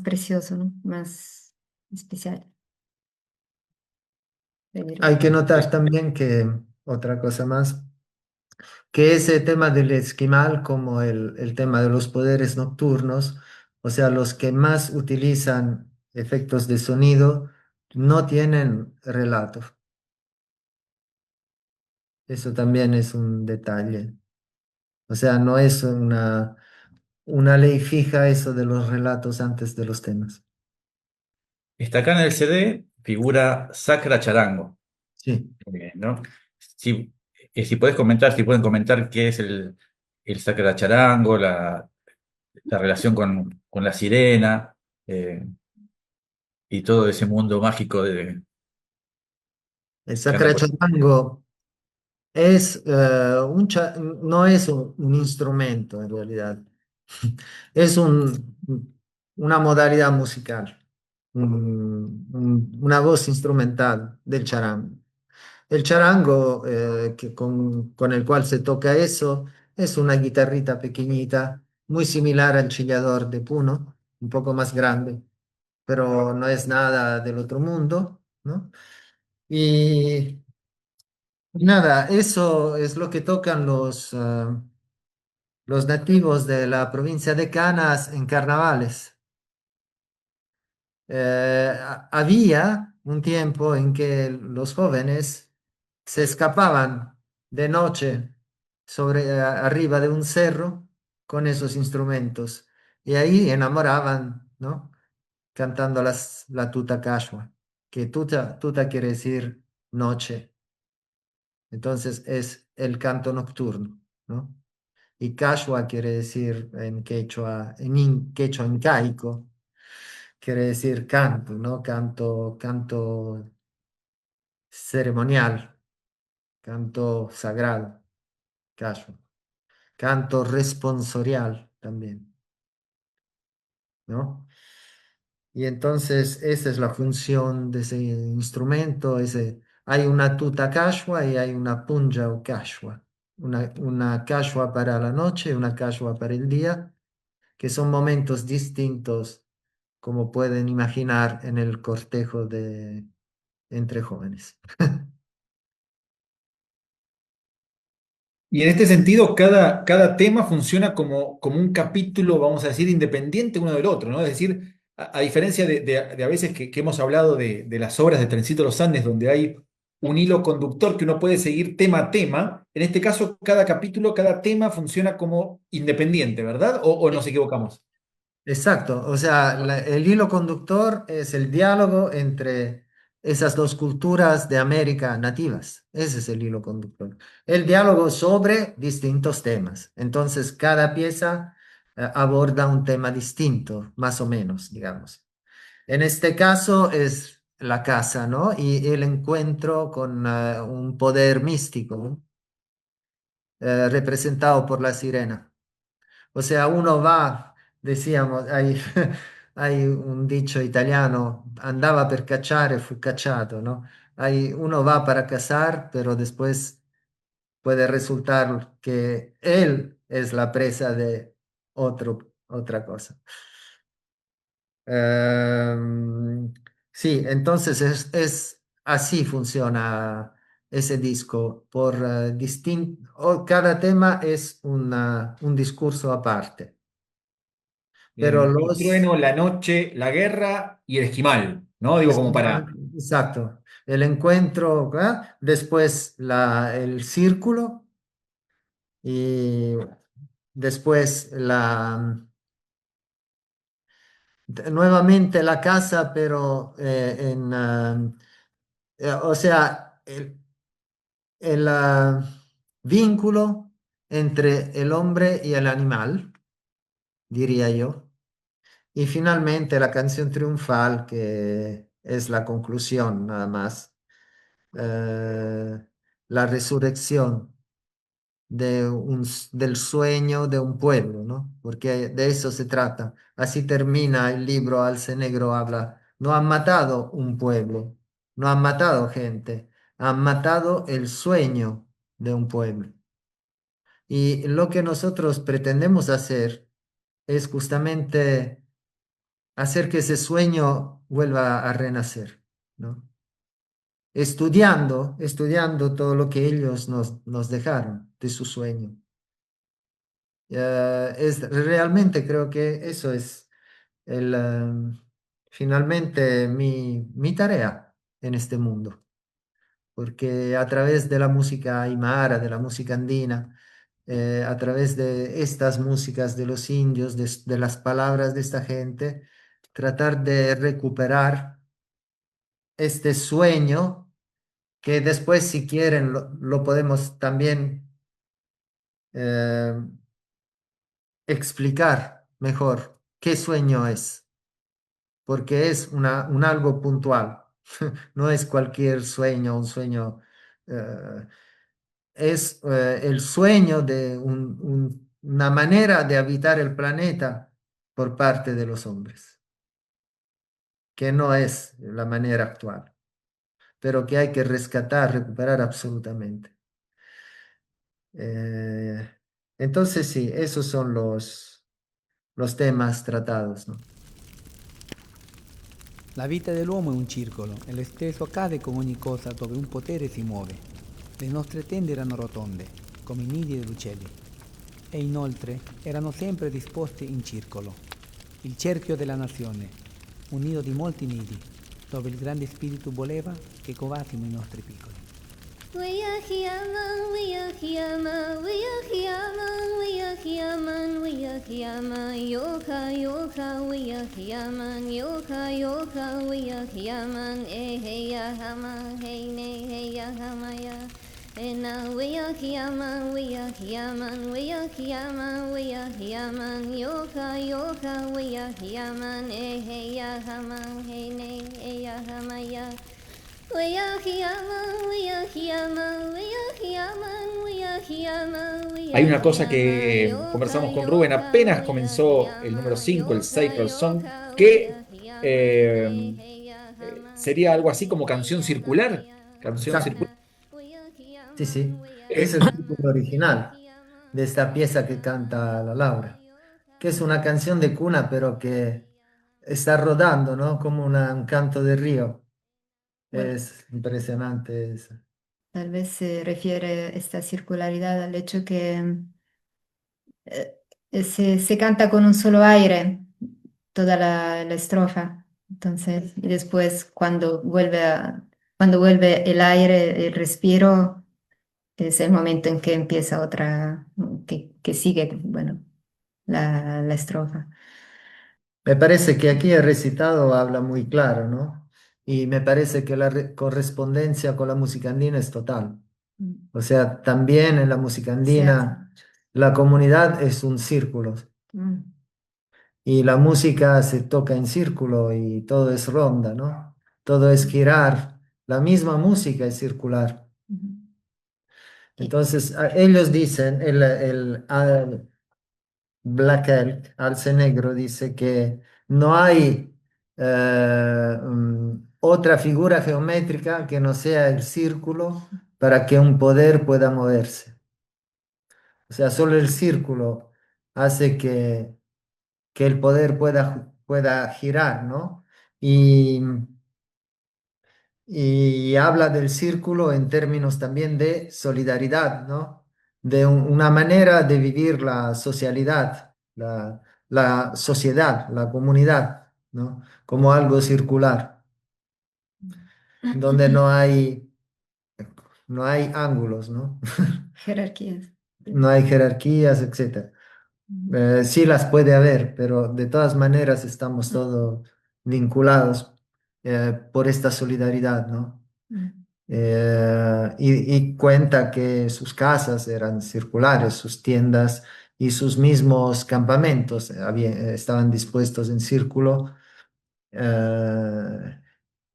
precioso, ¿no? Más especial. Hay que notar también que, otra cosa más, que ese tema del esquimal, como el tema de los poderes nocturnos, o sea, los que más utilizan efectos de sonido, no tienen relato. Eso también es un detalle. O sea, no es una ley fija eso de los relatos antes de los temas. Está acá en el CD, figura Sacra Charango, Sí. ¿no? Si, si puedes comentar, si pueden comentar qué es el Sacra Charango, la relación con la sirena y todo ese mundo mágico de El que anda Sacra por... Charango es, no es un instrumento en realidad. Es una modalidad musical, una voz instrumental del charango. El charango con el cual se toca eso es una guitarrita pequeñita, muy similar al chillador de Puno, un poco más grande, pero no es nada del otro mundo, ¿no? Y nada, eso es lo que tocan los nativos de la provincia de Canas en carnavales. Había un tiempo en que los jóvenes se escapaban de noche arriba de un cerro con esos instrumentos y ahí enamoraban, ¿no? Cantando la tuta cachua, que tuta quiere decir noche, entonces es el canto nocturno, ¿no? Y cachua quiere decir en quechua, quechua incaico, quiere decir canto, ¿no? Canto ceremonial, canto sagrado, cachua. Canto responsorial también, ¿no? Y entonces esa es la función de ese instrumento. Hay una tuta cachua y hay una punja o cachua. Una cachua para la noche y una cachua para el día, que son momentos distintos, como pueden imaginar en el cortejo entre jóvenes. Y en este sentido, cada tema funciona como un capítulo, vamos a decir, independiente uno del otro, ¿no? Es decir, a diferencia de a veces que hemos hablado de las obras de Trencito Los Andes, donde hay un hilo conductor que uno puede seguir tema a tema, en este caso, cada capítulo, cada tema funciona como independiente, ¿verdad? ¿O nos equivocamos? Exacto, o sea, el hilo conductor es el diálogo entre esas dos culturas de América nativas. Ese es el hilo conductor. El diálogo sobre distintos temas. Entonces, cada pieza aborda un tema distinto, más o menos, digamos. En este caso es la casa, ¿no? Y el encuentro con un poder místico, ¿no? Representado por la sirena. O sea, uno va, decíamos, hay, hay un dicho italiano, andaba per cacciare, fu cacciato, ¿no? Uno va para cazar, pero después puede resultar que él es la presa de otra cosa. Ehm, sí, entonces así funciona ese disco. Cada tema es un discurso aparte. Pero El trueno, la noche, la guerra y el esquimal, ¿no? Digo, como para... exacto, el encuentro, ¿verdad? Después el círculo y después nuevamente la casa, pero o sea, el vínculo entre el hombre y el animal, diría yo. Y finalmente la canción triunfal, que es la conclusión nada más, eh, la resurrección del sueño de un pueblo, ¿no? Porque de eso se trata. Así termina el libro, Alce Negro habla, no han matado un pueblo, no han matado gente, han matado el sueño de un pueblo. Y lo que nosotros pretendemos hacer es justamente hacer que ese sueño vuelva a renacer, ¿no? Estudiando todo lo que ellos nos dejaron de su sueño. Realmente creo que eso es finalmente mi tarea en este mundo, porque a través de la música aymara, de la música andina, a través de estas músicas de los indios, de las palabras de esta gente, tratar de recuperar este sueño que después, si quieren, lo podemos también eh, explicar mejor qué sueño es, porque es un algo puntual, no es cualquier sueño, un sueño, eh, es el sueño de una manera de habitar el planeta por parte de los hombres, que no es la manera actual, pero que hay que rescatar, recuperar absolutamente. Eh, entonces sí, esos son los temas tratados, ¿no? La vita dell'uomo è un circolo e lo stesso accade con ogni cosa dove un potere si muove. Le nostre tende erano rotonde, come i nidi degli uccelli, e inoltre erano sempre disposte in circolo. Il cerchio della nazione, un nido di molti nidi, dove il grande spirito voleva che covassimo i nostri piccoli. Wiyakiyaman, wiyakiyaman, wiyakiyaman, wiyakiyaman, wiyakiyaman, yoka, yoka, wiyakiyaman, yoka, yoka, wiyakiyaman, hey yahama, hey ne, hey yahamaya. Ena wiyakiyaman, wiyakiyaman, wiyakiyaman, wiyakiyaman, yoka, yoka, wiyakiyaman, hey yahama, hey ne, hey yahamaya. Hay una cosa que conversamos con Rubén apenas comenzó el número 5 el Sacred Song, que sería algo así como canción circular. Canción Exacto. circular. Sí, sí. Es Eh, el título original de esta pieza que canta la Laura, que es una canción de cuna, pero que está rodando, ¿no? Como un canto de río. bueno, Es impresionante eso. Tal vez se refiere esta circularidad al hecho que se canta con un solo aire toda la estrofa. Entonces, y después cuando vuelve el aire, el respiro, es el momento en que empieza otra, que sigue, bueno, la estrofa. Me parece que aquí el recitado habla muy claro, ¿no? Y me parece que la correspondencia con la música andina es total. Mm. O sea, también en la música Se hace andina mucho. la comunidad es un círculo Mm. y la música se toca en círculo y todo es ronda, ¿no? Todo es girar. La misma música es circular. Mm. Y- Entonces, ellos dicen, Black Elk, Alce Negro, dice que no hay otra figura geométrica que no sea el círculo para que un poder pueda moverse. O sea, solo el círculo hace que el poder pueda girar, ¿no? Y habla del círculo en términos también de solidaridad, ¿no? De una manera de vivir la socialidad, la sociedad, la comunidad, ¿no? Como algo circular, donde no hay ángulos, ¿no? Jerarquías. No hay jerarquías, etcétera. Mm. Sí las puede haber, pero de todas maneras estamos todos vinculados por esta solidaridad, ¿no? Mm. Y cuenta que sus casas eran circulares, sus tiendas y sus mismos campamentos estaban dispuestos en círculo,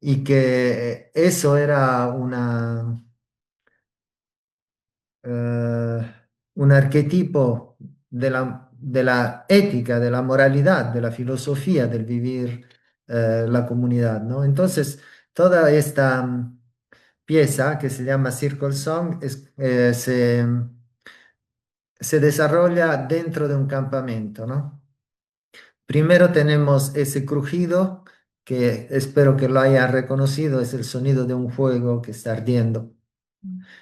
y que eso era eh, un arquetipo de la ética, de la moralidad, de la filosofía del vivir la comunidad, ¿no? Entonces, toda esta pieza que se llama Circle Song se desarrolla dentro de un campamento, ¿no? Primero tenemos ese crujido que espero que lo haya reconocido, es el sonido de un fuego que está ardiendo.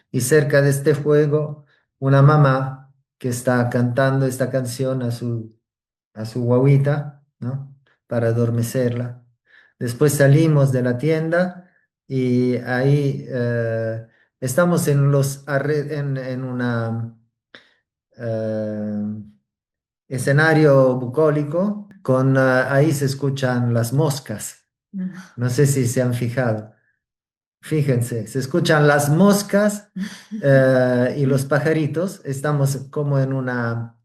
Y cerca de este fuego, una mamá que está cantando esta canción a su guaguita, ¿no? Para adormecerla. Después salimos de la tienda y ahí estamos en una eh, escenario bucólico, ahí se escuchan las moscas. Mm. No sé si se han fijado. Fíjense, se escuchan las moscas y los pajaritos. Estamos como en una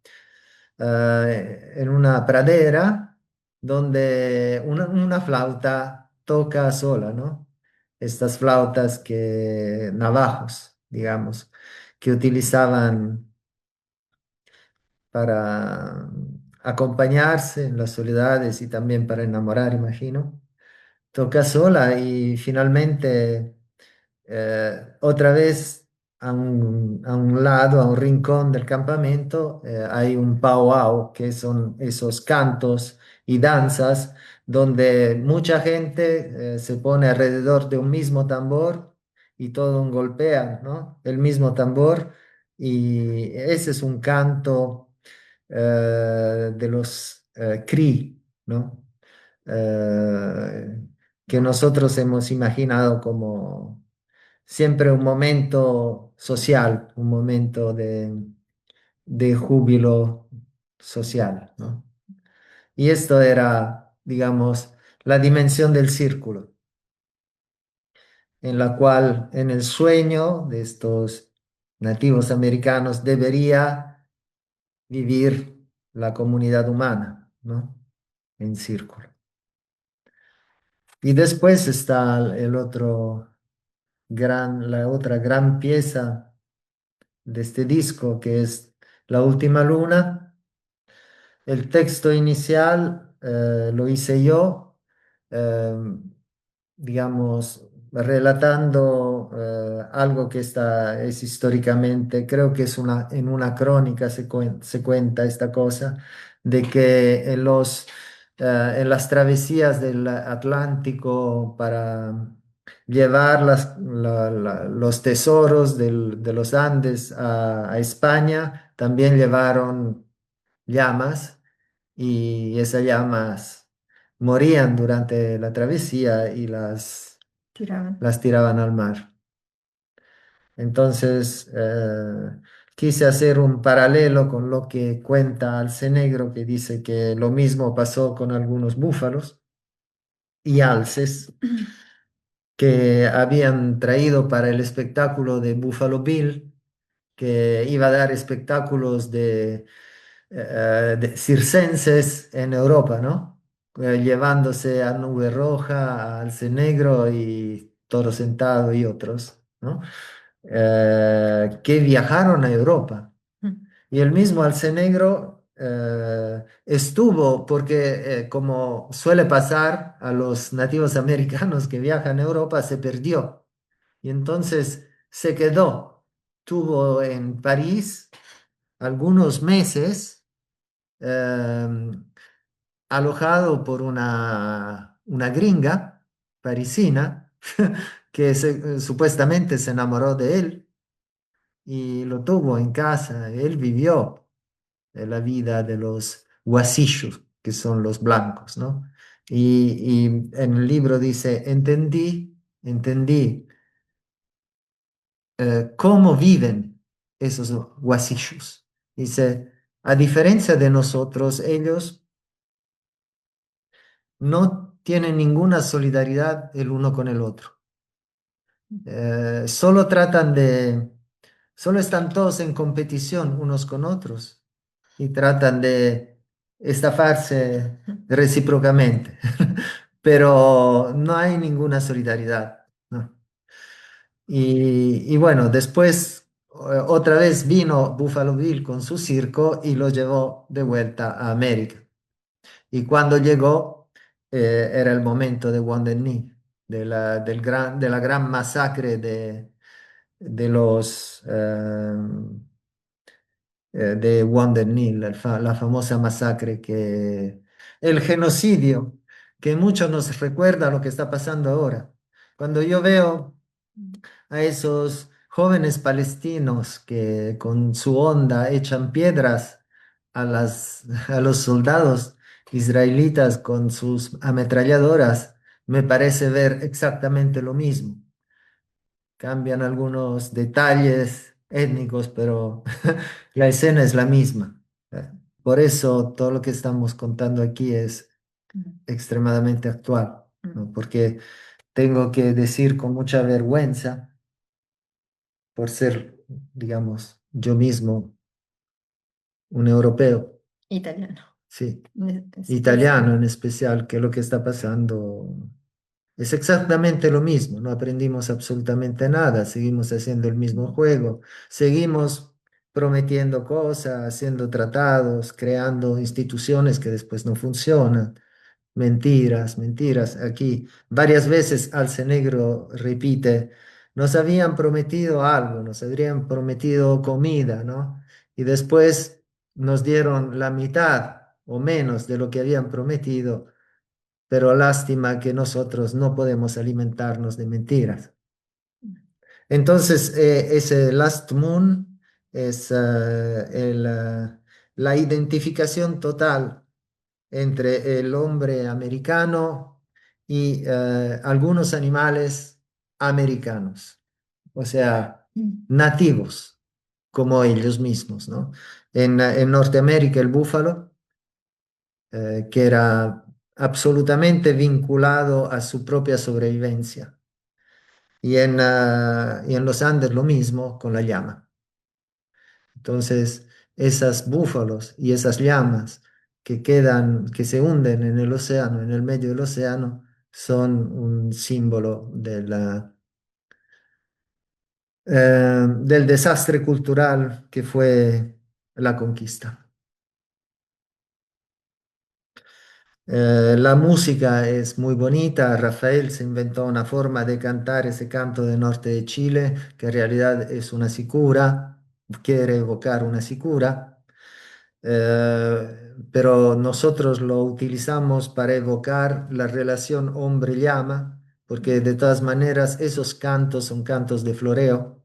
pradera donde una flauta toca sola, ¿no? Estas flautas navajos, digamos, que utilizaban para acompañarse en las soledades y también para enamorar, imagino. Toca sola y finalmente otra vez a un lado, a un rincón del campamento, hay un powwow, que son esos cantos y danzas donde mucha gente se pone alrededor de un mismo tambor y todos golpean, ¿no? El mismo tambor y ese es un canto de los Cree, ¿no? Que nosotros hemos imaginado como siempre un momento social, un momento de júbilo social, ¿no? Y esto era, digamos, la dimensión del círculo, en la cual en el sueño de estos nativos americanos debería vivir la comunidad humana, ¿no? En círculo. Y después está la otra gran pieza de este disco, que es La Última Luna. El texto inicial lo hice yo, eh, digamos, relatando algo que es históricamente, creo que en una crónica se cuenta esta cosa, de que en las travesías del Atlántico llevar los tesoros de los Andes a España. También llevaron llamas y esas llamas morían durante la travesía y Tiraban. las tiraban al mar. Entonces, quise hacer un paralelo con lo que cuenta Alcenegro, que dice que lo mismo pasó con algunos búfalos y alces que habían traído para el espectáculo de Buffalo Bill, que iba a dar espectáculos de circenses en Europa, ¿no? Llevándose a Nube Roja, a Alce Negro y Toro Sentado y otros, ¿no? Que viajaron a Europa. Y el mismo Alcenegro estuvo, porque como suele pasar a los nativos americanos que viajan a Europa, se perdió. Y entonces se quedó. Tuvo en París algunos meses alojado por una gringa parisina que supuestamente se enamoró de él y lo tuvo en casa. Él vivió la vida de los guasillos, que son los blancos, ¿no? Y en el libro dice, entendí cómo viven esos guasillos. Dice, a diferencia de nosotros, ellos no tienen ninguna solidaridad el uno con el otro. Solo solo están todos en competición unos con otros y tratan de estafarse recíprocamente, pero no hay ninguna solidaridad, ¿no? Y bueno, después otra vez vino Buffalo Bill con su circo y lo llevó de vuelta a América. Y cuando llegó, era el momento de Wounded Knee, de la gran masacre de de Wounded Knee, la famosa masacre el genocidio, que mucho nos recuerda a lo que está pasando ahora. Cuando yo veo a esos jóvenes palestinos que con su onda echan piedras a los soldados israelitas con sus ametralladoras, me parece ver exactamente lo mismo. Cambian algunos detalles étnicos, pero la escena es la misma. Por eso todo lo que estamos contando aquí es extremadamente actual, ¿no? Porque tengo que decir con mucha vergüenza por ser, digamos, yo mismo un europeo, Italiano. sí, Es- italiano en especial, que lo que está pasando es exactamente lo mismo, no aprendimos absolutamente nada, seguimos haciendo el mismo juego, seguimos prometiendo cosas, haciendo tratados, creando instituciones que después no funcionan. Mentiras, mentiras. Aquí varias veces Alcenegro repite, nos habían prometido algo, nos habrían prometido comida, ¿no? Y después nos dieron la mitad o menos de lo que habían prometido, pero lástima que nosotros no podemos alimentarnos de mentiras. Entonces, ese Last Moon es la identificación total entre el hombre americano y algunos animales americanos, o sea, nativos, como ellos mismos, ¿no? En Norteamérica el búfalo, que era absolutamente vinculado a su propia sobrevivencia, y en los Andes lo mismo con la llama. Entonces, esas búfalos y esas llamas que quedan, que se hunden en el océano, en el medio del océano, son un símbolo del desastre cultural que fue la conquista. La música es muy bonita. Rafael se inventó una forma de cantar ese canto del norte de Chile, que en realidad es una sicura, quiere evocar una sicura, pero nosotros lo utilizamos para evocar la relación hombre-llama, porque de todas maneras esos cantos son cantos de floreo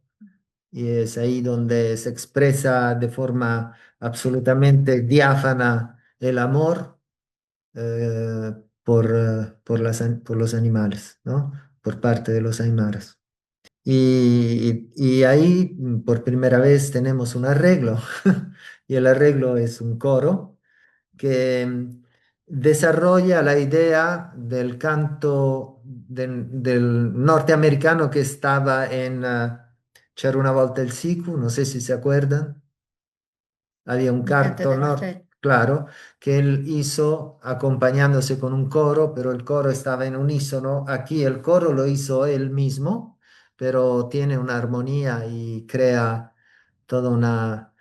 y es ahí donde se expresa de forma absolutamente diáfana el amor por los animales, ¿no? Por parte de los aymaras. Y ahí por primera vez tenemos un arreglo, y el arreglo es un coro que desarrolla la idea del canto del norteamericano que estaba en C'era una volta il Sicu, no sé si se acuerdan. Había un Un canto canto, de ¿no? Rafael. Claro, que él hizo acompañándose con un coro, pero el coro estaba en unísono. Aquí el coro lo hizo él mismo, pero tiene una armonía y crea toda una,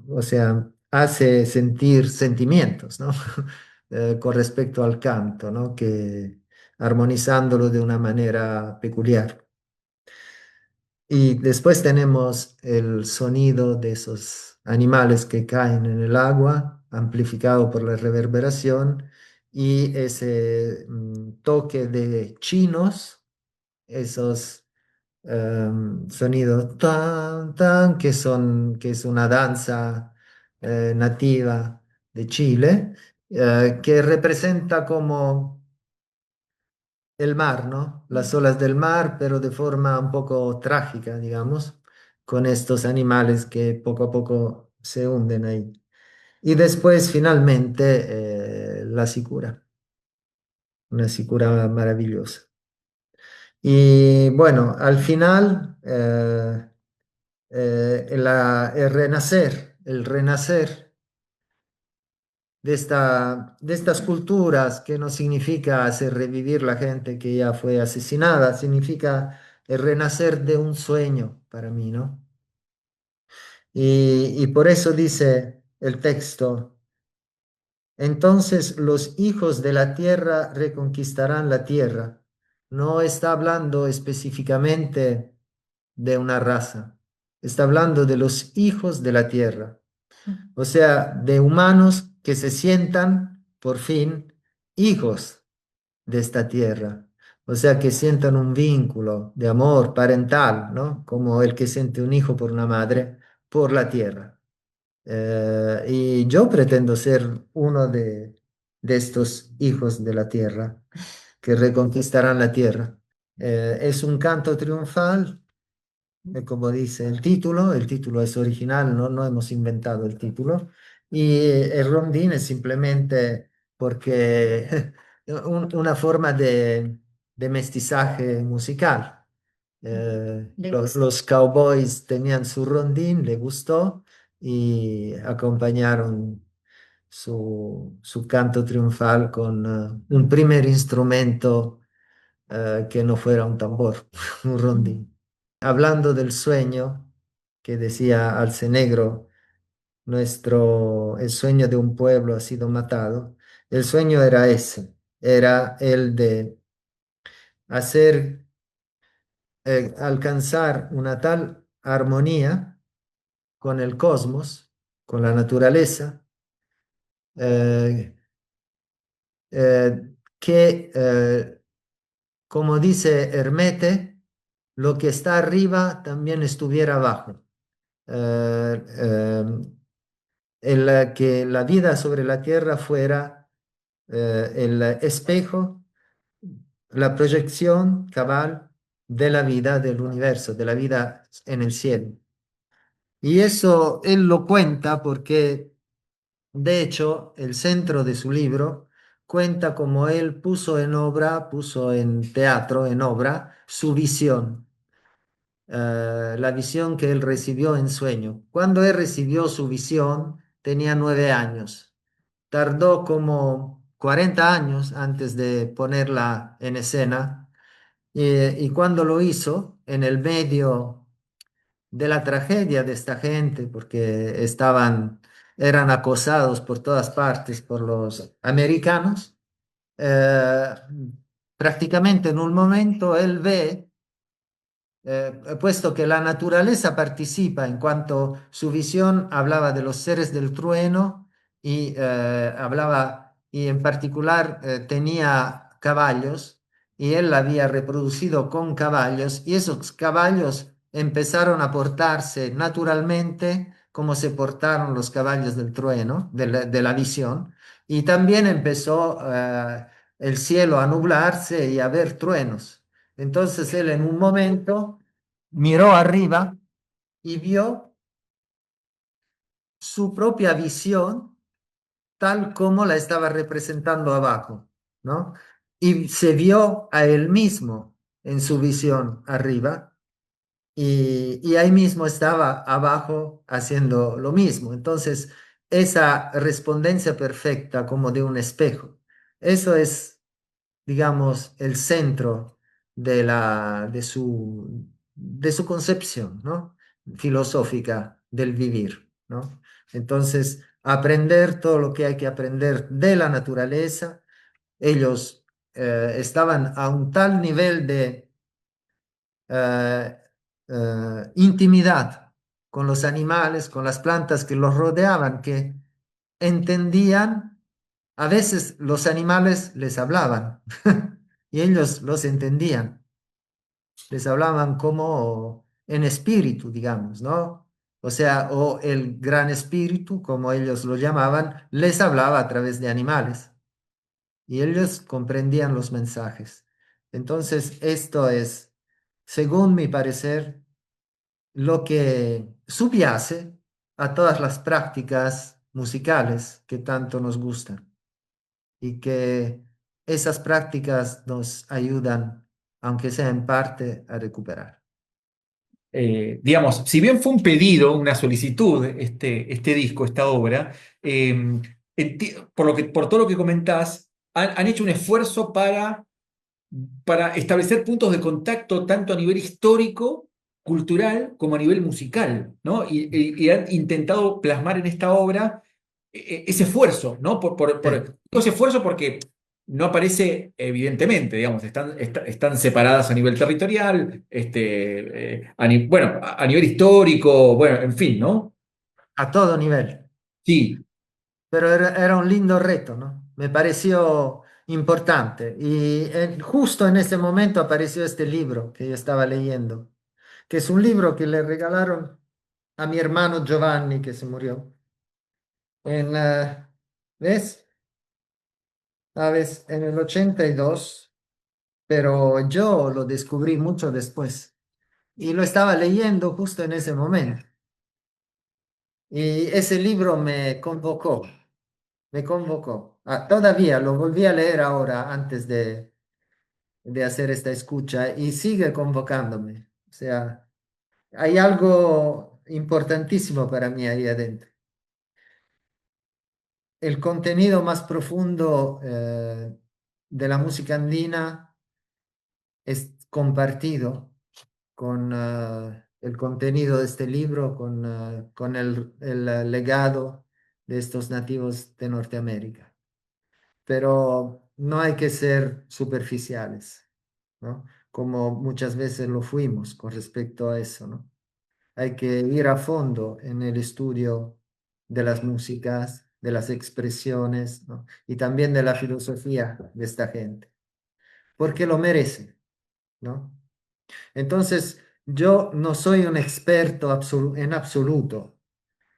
o sea, hace sentir sentimientos, ¿no? Con respecto al canto, ¿no? Que armonizándolo de una manera peculiar. Y después tenemos el sonido de esos animales que caen en el agua, amplificado por la reverberación, y ese toque de chinos, esos sonidos tan, tan, que es una danza nativa de Chile, que representa como el mar, ¿no? Las olas del mar, pero de forma un poco trágica, digamos, con estos animales que poco a poco se hunden ahí. Y después, finalmente, la sicura, una sicura maravillosa. Y bueno, al final, el renacer de estas culturas, que no significa hacer revivir la gente que ya fue asesinada, significa el renacer de un sueño para mí, ¿no? Y por eso dice el texto, entonces los hijos de la tierra reconquistarán la tierra. No está hablando específicamente de una raza, está hablando de los hijos de la tierra. O sea, de humanos que se sientan por fin hijos de esta tierra. O sea, que sientan un vínculo de amor parental, ¿no? Como el que siente un hijo por una madre, por la tierra. Y yo pretendo ser uno de estos hijos de la tierra que reconquistarán la tierra. Es un canto triunfal, como dice el título es original, no, no hemos inventado el título, y el rondín es simplemente porque una forma de mestizaje musical. Le gusta. Los cowboys tenían su rondín, le gustó y acompañaron su canto triunfal con un primer instrumento que no fuera un tambor, un rondín. Hablando del sueño que decía Alcenegro, el sueño de un pueblo ha sido matado. El sueño era ese, era el de hacer, alcanzar una tal armonía con el cosmos, con la naturaleza, eh, que, como dice Hermete, lo que está arriba también estuviera abajo. Eh, eh, que la vida sobre la tierra fuera el espejo, la proyección cabal de la vida del universo, de la vida en el cielo. Y eso él lo cuenta porque, de hecho, el centro de su libro cuenta cómo él puso en obra, puso en teatro, en obra, su visión, la visión que él recibió en sueño. Cuando él recibió su visión, tenía 9 años. Tardó como 40 años antes de ponerla en escena, y cuando lo hizo, en el medio de la tragedia de esta gente, porque eran acosados por todas partes por los americanos, eh, prácticamente en un momento él ve, puesto que la naturaleza participa en cuanto su visión hablaba de los seres del trueno y hablaba, y en particular tenía caballos, y él la había reproducido con caballos y esos caballos empezaron a portarse naturalmente como se portaron los caballos del trueno, de la visión, y también empezó el cielo a nublarse y a ver truenos. Entonces él en un momento miró arriba y vio su propia visión tal como la estaba representando abajo, ¿no? Y se vio a él mismo en su visión arriba y ahí mismo estaba abajo haciendo lo mismo. Entonces, esa respondencia perfecta como de un espejo, eso es, digamos, el centro de su concepción, ¿no? Filosófica del vivir, ¿no? Entonces, aprender todo lo que hay que aprender de la naturaleza. Ellos estaban a un tal nivel de eh, intimidad con los animales, con las plantas que los rodeaban, que entendían, a veces los animales les hablaban y ellos los entendían, les hablaban como en espíritu, digamos, ¿no? O sea, o el gran espíritu, como ellos lo llamaban, les hablaba a través de animales y ellos comprendían los mensajes. Entonces, esto es, según mi parecer, lo que subyace a todas las prácticas musicales que tanto nos gustan y que esas prácticas nos ayudan, aunque sea en parte, a recuperar. Digamos, si bien fue un pedido, una solicitud, este disco, esta obra, por todo lo que comentás, han hecho un esfuerzo para establecer puntos de contacto tanto a nivel histórico, cultural, como a nivel musical, ¿no? Y han intentado plasmar en esta obra ese esfuerzo, ¿no? Sí. Ese esfuerzo porque no aparece evidentemente, digamos, están separadas a nivel territorial, bueno, a nivel histórico, bueno, en fin, ¿no? A todo nivel. Sí. Pero era un lindo reto, ¿no? Me pareció importante. Y justo en ese momento apareció este libro que yo estaba leyendo, que es un libro que le regalaron a mi hermano Giovanni, que se murió. ¿Ves? ¿Sabes? En el 82, pero yo lo descubrí mucho después. Y lo estaba leyendo justo en ese momento. Y ese libro me convocó, me convocó. Todavía lo volví a leer ahora antes de hacer esta escucha y sigue convocándome. O sea, hay algo importantísimo para mí ahí adentro. El contenido más profundo de la música andina es compartido con el contenido de este libro, con el legado de estos nativos de Norteamérica. Pero no hay que ser superficiales, ¿no? Como muchas veces lo fuimos con respecto a eso, ¿no? Hay que ir a fondo en el estudio de las músicas, de las expresiones, ¿no? Y también de la filosofía de esta gente, porque lo merece, ¿no? Entonces, yo no soy un experto en absoluto.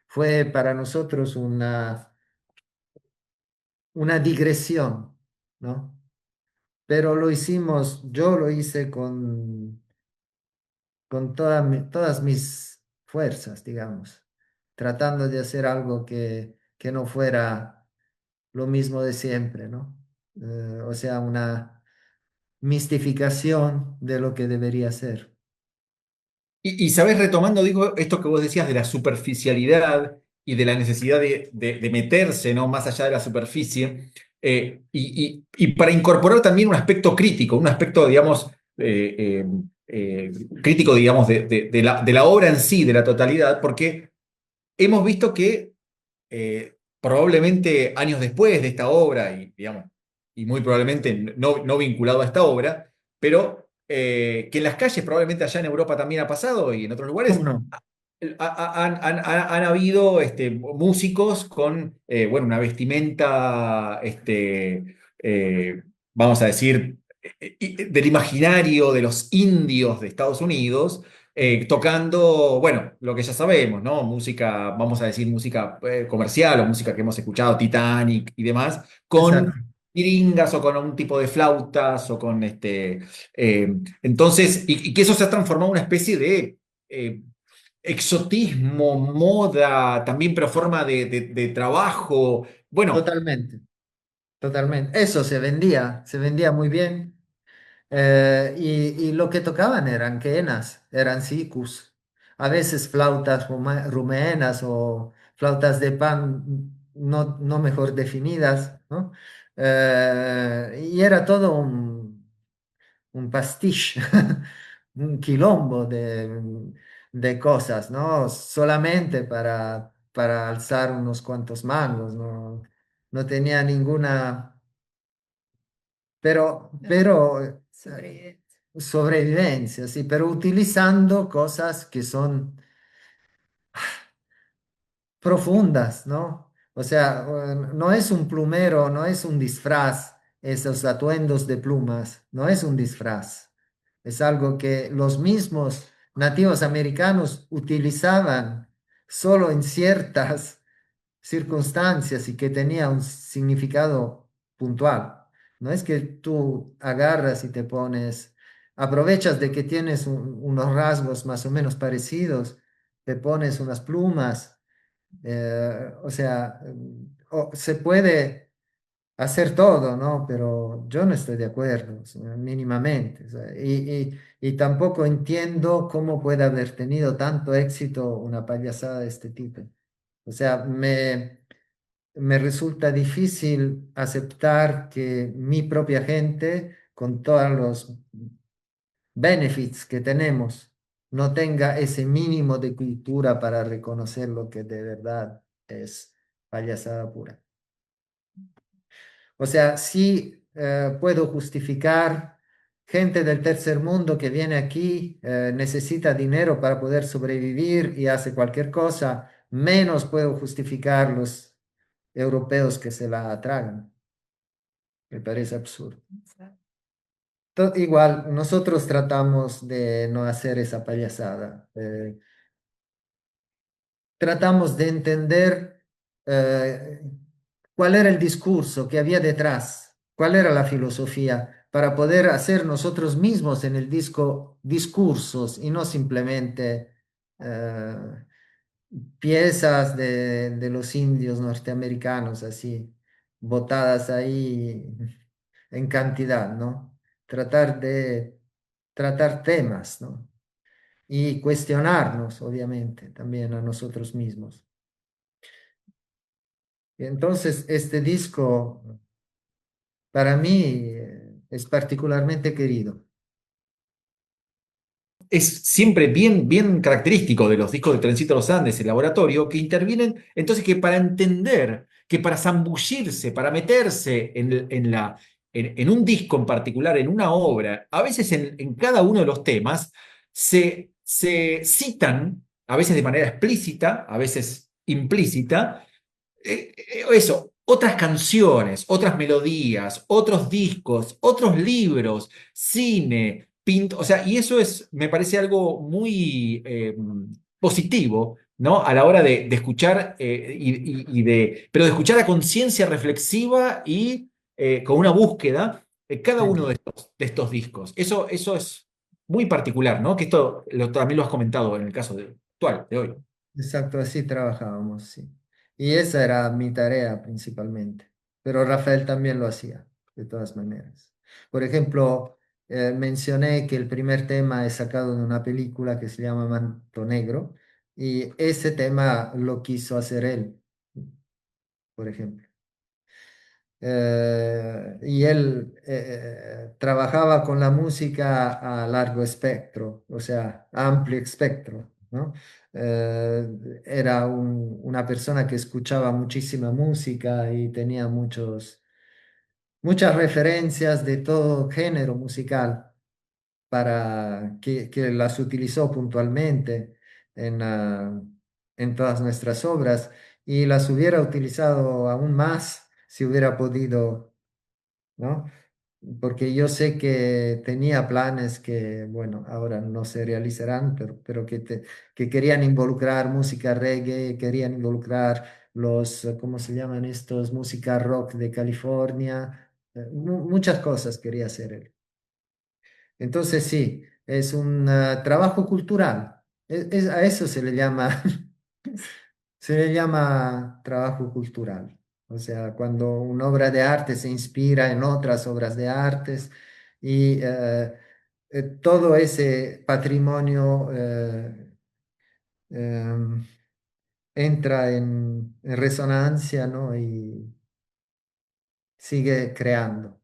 Fue para nosotros una digresión, ¿no? Pero lo hicimos, yo lo hice con todas mis fuerzas, digamos, tratando de hacer algo que no fuera lo mismo de siempre, ¿no? O sea, una mistificación de lo que debería ser. Sabes, retomando, digo, esto que vos decías de la superficialidad y de la necesidad de meterse, ¿no? Más allá de la superficie, y para incorporar también un aspecto crítico, un aspecto, digamos, crítico, digamos, de la obra en sí, de la totalidad, porque hemos visto que probablemente años después de esta obra, y, digamos, y muy probablemente no vinculado a esta obra, pero que en las calles, probablemente allá en Europa también ha pasado y en otros ¿Cómo lugares, no? han habido músicos con bueno, una vestimenta, vamos a decir, del imaginario de los indios de Estados Unidos, tocando, bueno, lo que ya sabemos, ¿no? Música, vamos a decir, música comercial o música que hemos escuchado, Titanic y demás, con Exacto, tiringas o con un tipo de flautas o con entonces, y que eso se ha transformado en una especie de eh, exotismo, moda, también, pero forma de trabajo. Bueno, totalmente, totalmente. Eso se vendía muy bien. Y lo que tocaban eran quenas, eran sikus, a veces flautas rumenas o flautas de pan no mejor definidas, ¿no? Y era todo un pastiche, un quilombo de cosas, ¿no? Solamente para alzar unos cuantos mangos, ¿no? No tenía ninguna, pero Sobreviviente. sobrevivencia, sí, pero utilizando cosas que son profundas, ¿no? O sea, no es un plumero, no es un disfraz, esos atuendos de plumas, no es un disfraz. Es algo que los mismos nativos americanos utilizaban solo en ciertas circunstancias y que tenía un significado puntual. No es que tú agarras y te pones, aprovechas de que tienes unos rasgos más o menos parecidos, te pones unas plumas, o sea, se puede hacer todo, ¿no? Pero yo no estoy de acuerdo, o sea, mínimamente. O sea, y tampoco entiendo cómo puede haber tenido tanto éxito una payasada de este tipo. O sea, me resulta difícil aceptar que mi propia gente, con todos los benefits que tenemos, no tenga ese mínimo de cultura para reconocer lo que de verdad es payasada pura. O sea, sí puedo justificar gente del tercer mundo que viene aquí, necesita dinero para poder sobrevivir y hace cualquier cosa, menos puedo justificar los europeos que se la tragan. Me parece absurdo. Igual, nosotros tratamos de no hacer esa payasada. Tratamos de entender eh, cuál era el discurso que había detrás, cuál era la filosofía, para poder hacer nosotros mismos en el disco discursos y no simplemente eh, piezas de los indios norteamericanos, así, botadas ahí en cantidad, ¿no? Tratar temas, ¿no? Y cuestionarnos, obviamente, también a nosotros mismos. Entonces, este disco para mí es particularmente querido. es siempre bien, bien característico de los discos de Trencito Los Andes, el laboratorio, que intervienen, entonces que para entender, que para zambullirse, para meterse en un disco en particular, en una obra, a veces en cada uno de los temas, se citan, a veces de manera explícita, a veces implícita, eso, otras canciones, otras melodías, otros discos, otros libros, cine, o sea, y eso es, me parece algo muy positivo, ¿no? A la hora de escuchar, pero de escuchar a conciencia reflexiva y con una búsqueda cada Sí, uno de estos discos. Eso es muy particular, ¿no? Que esto también lo has comentado en el caso actual, de hoy. exacto, así trabajábamos, sí. Y esa era mi tarea principalmente. Pero Rafael también lo hacía, de todas maneras. Por ejemplo, mencioné que el primer tema es sacado de una película que se llama Manto Negro y ese tema lo quiso hacer él, por ejemplo. Y él trabajaba con la música a largo espectro, o sea, amplio espectro, ¿no? Era una persona que escuchaba muchísima música y tenía muchas referencias de todo género musical para que las utilizó puntualmente en, en todas nuestras obras y las hubiera utilizado aún más si hubiera podido, ¿no? porque yo sé que tenía planes que, bueno, ahora no se realizarán, pero que querían involucrar música reggae, querían involucrar los, ¿cómo se llaman estos? Música rock de California, muchas cosas quería hacer él. Entonces sí, es un trabajo cultural. A eso se le llama, se le llama trabajo cultural. O sea, cuando una obra de arte se inspira en otras obras de artes y todo ese patrimonio em, entra en resonancia, ¿no? Y sigue creando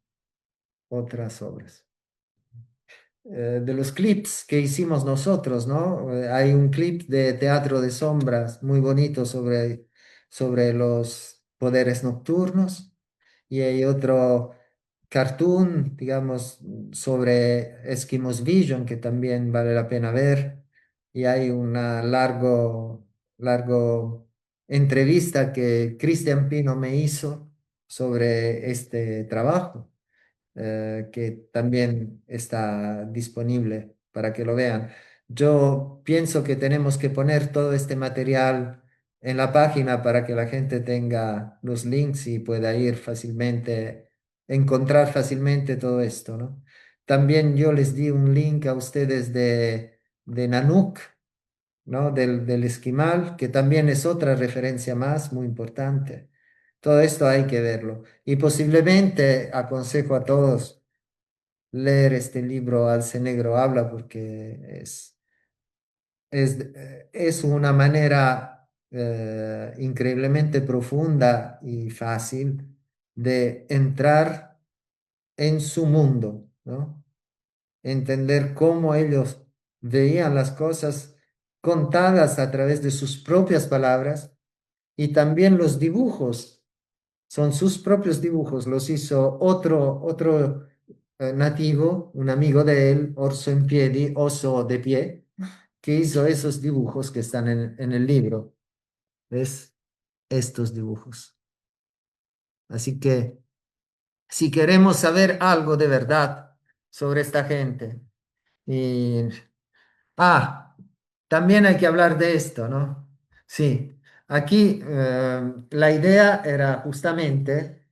otras obras. De los clips que hicimos nosotros, ¿no? Hay un clip de Teatro de Sombras muy bonito sobre los poderes nocturnos y hay otro cartoon, digamos, sobre Eskimos Vision que también vale la pena ver y hay una largo entrevista que Cristian Pino me hizo sobre este trabajo que también está disponible para que lo vean. Yo pienso que tenemos que poner todo este material en la página para que la gente tenga los links y pueda ir fácilmente, encontrar fácilmente todo esto, ¿no? También yo les di un link a ustedes de Nanook, ¿no? Del esquimal, que también es otra referencia más muy importante. Todo esto hay que verlo. Y posiblemente aconsejo a todos leer este libro Alce Negro Habla porque es una manera increíblemente profunda y fácil de entrar en su mundo, ¿no? Entender cómo ellos veían las cosas contadas a través de sus propias palabras y también los dibujos son sus propios dibujos, los hizo otro nativo, un amigo de él, Orso in piedi, oso de pie, que hizo esos dibujos que están en el libro. ¿Ves? Estos dibujos. Así que si queremos saber algo de verdad sobre esta gente, y... Ah, también hay que hablar de esto, ¿no? Sí, aquí la idea era justamente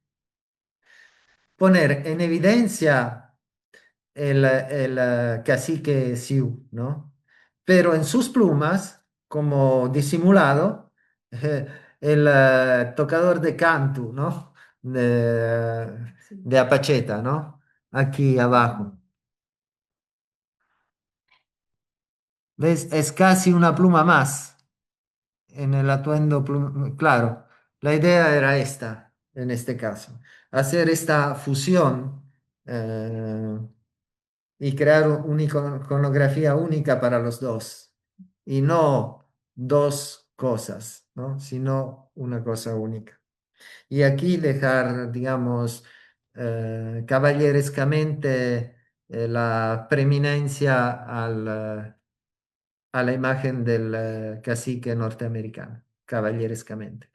poner en evidencia el cacique Siu, ¿no? Pero en sus plumas, como disimulado, el tocador de cantu, ¿no? De Apacheta, ¿no? Aquí abajo. ¿Ves? Es casi una pluma más en el atuendo. Claro, la idea era esta, en este caso, hacer esta fusión. Y crear una iconografía única para los dos. Y no dos cosas, ¿no? Sino una cosa única. Y aquí dejar, digamos, caballerescamente la preeminencia a la imagen del cacique norteamericano, caballerescamente.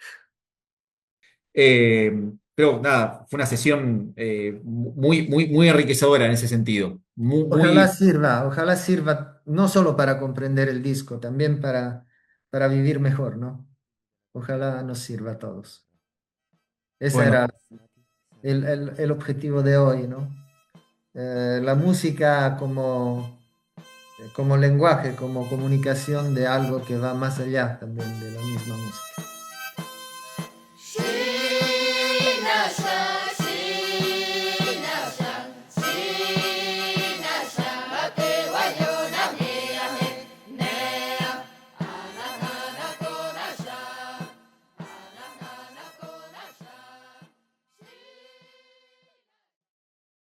Eh, pero nada, fue una sesión muy enriquecedora en ese sentido. Ojalá sirva no solo para comprender el disco, también para vivir mejor, ¿no? Ojalá nos sirva a todos. Ese Bueno, era el objetivo de hoy, ¿no? La música como lenguaje, como comunicación de algo que va más allá también de la misma música.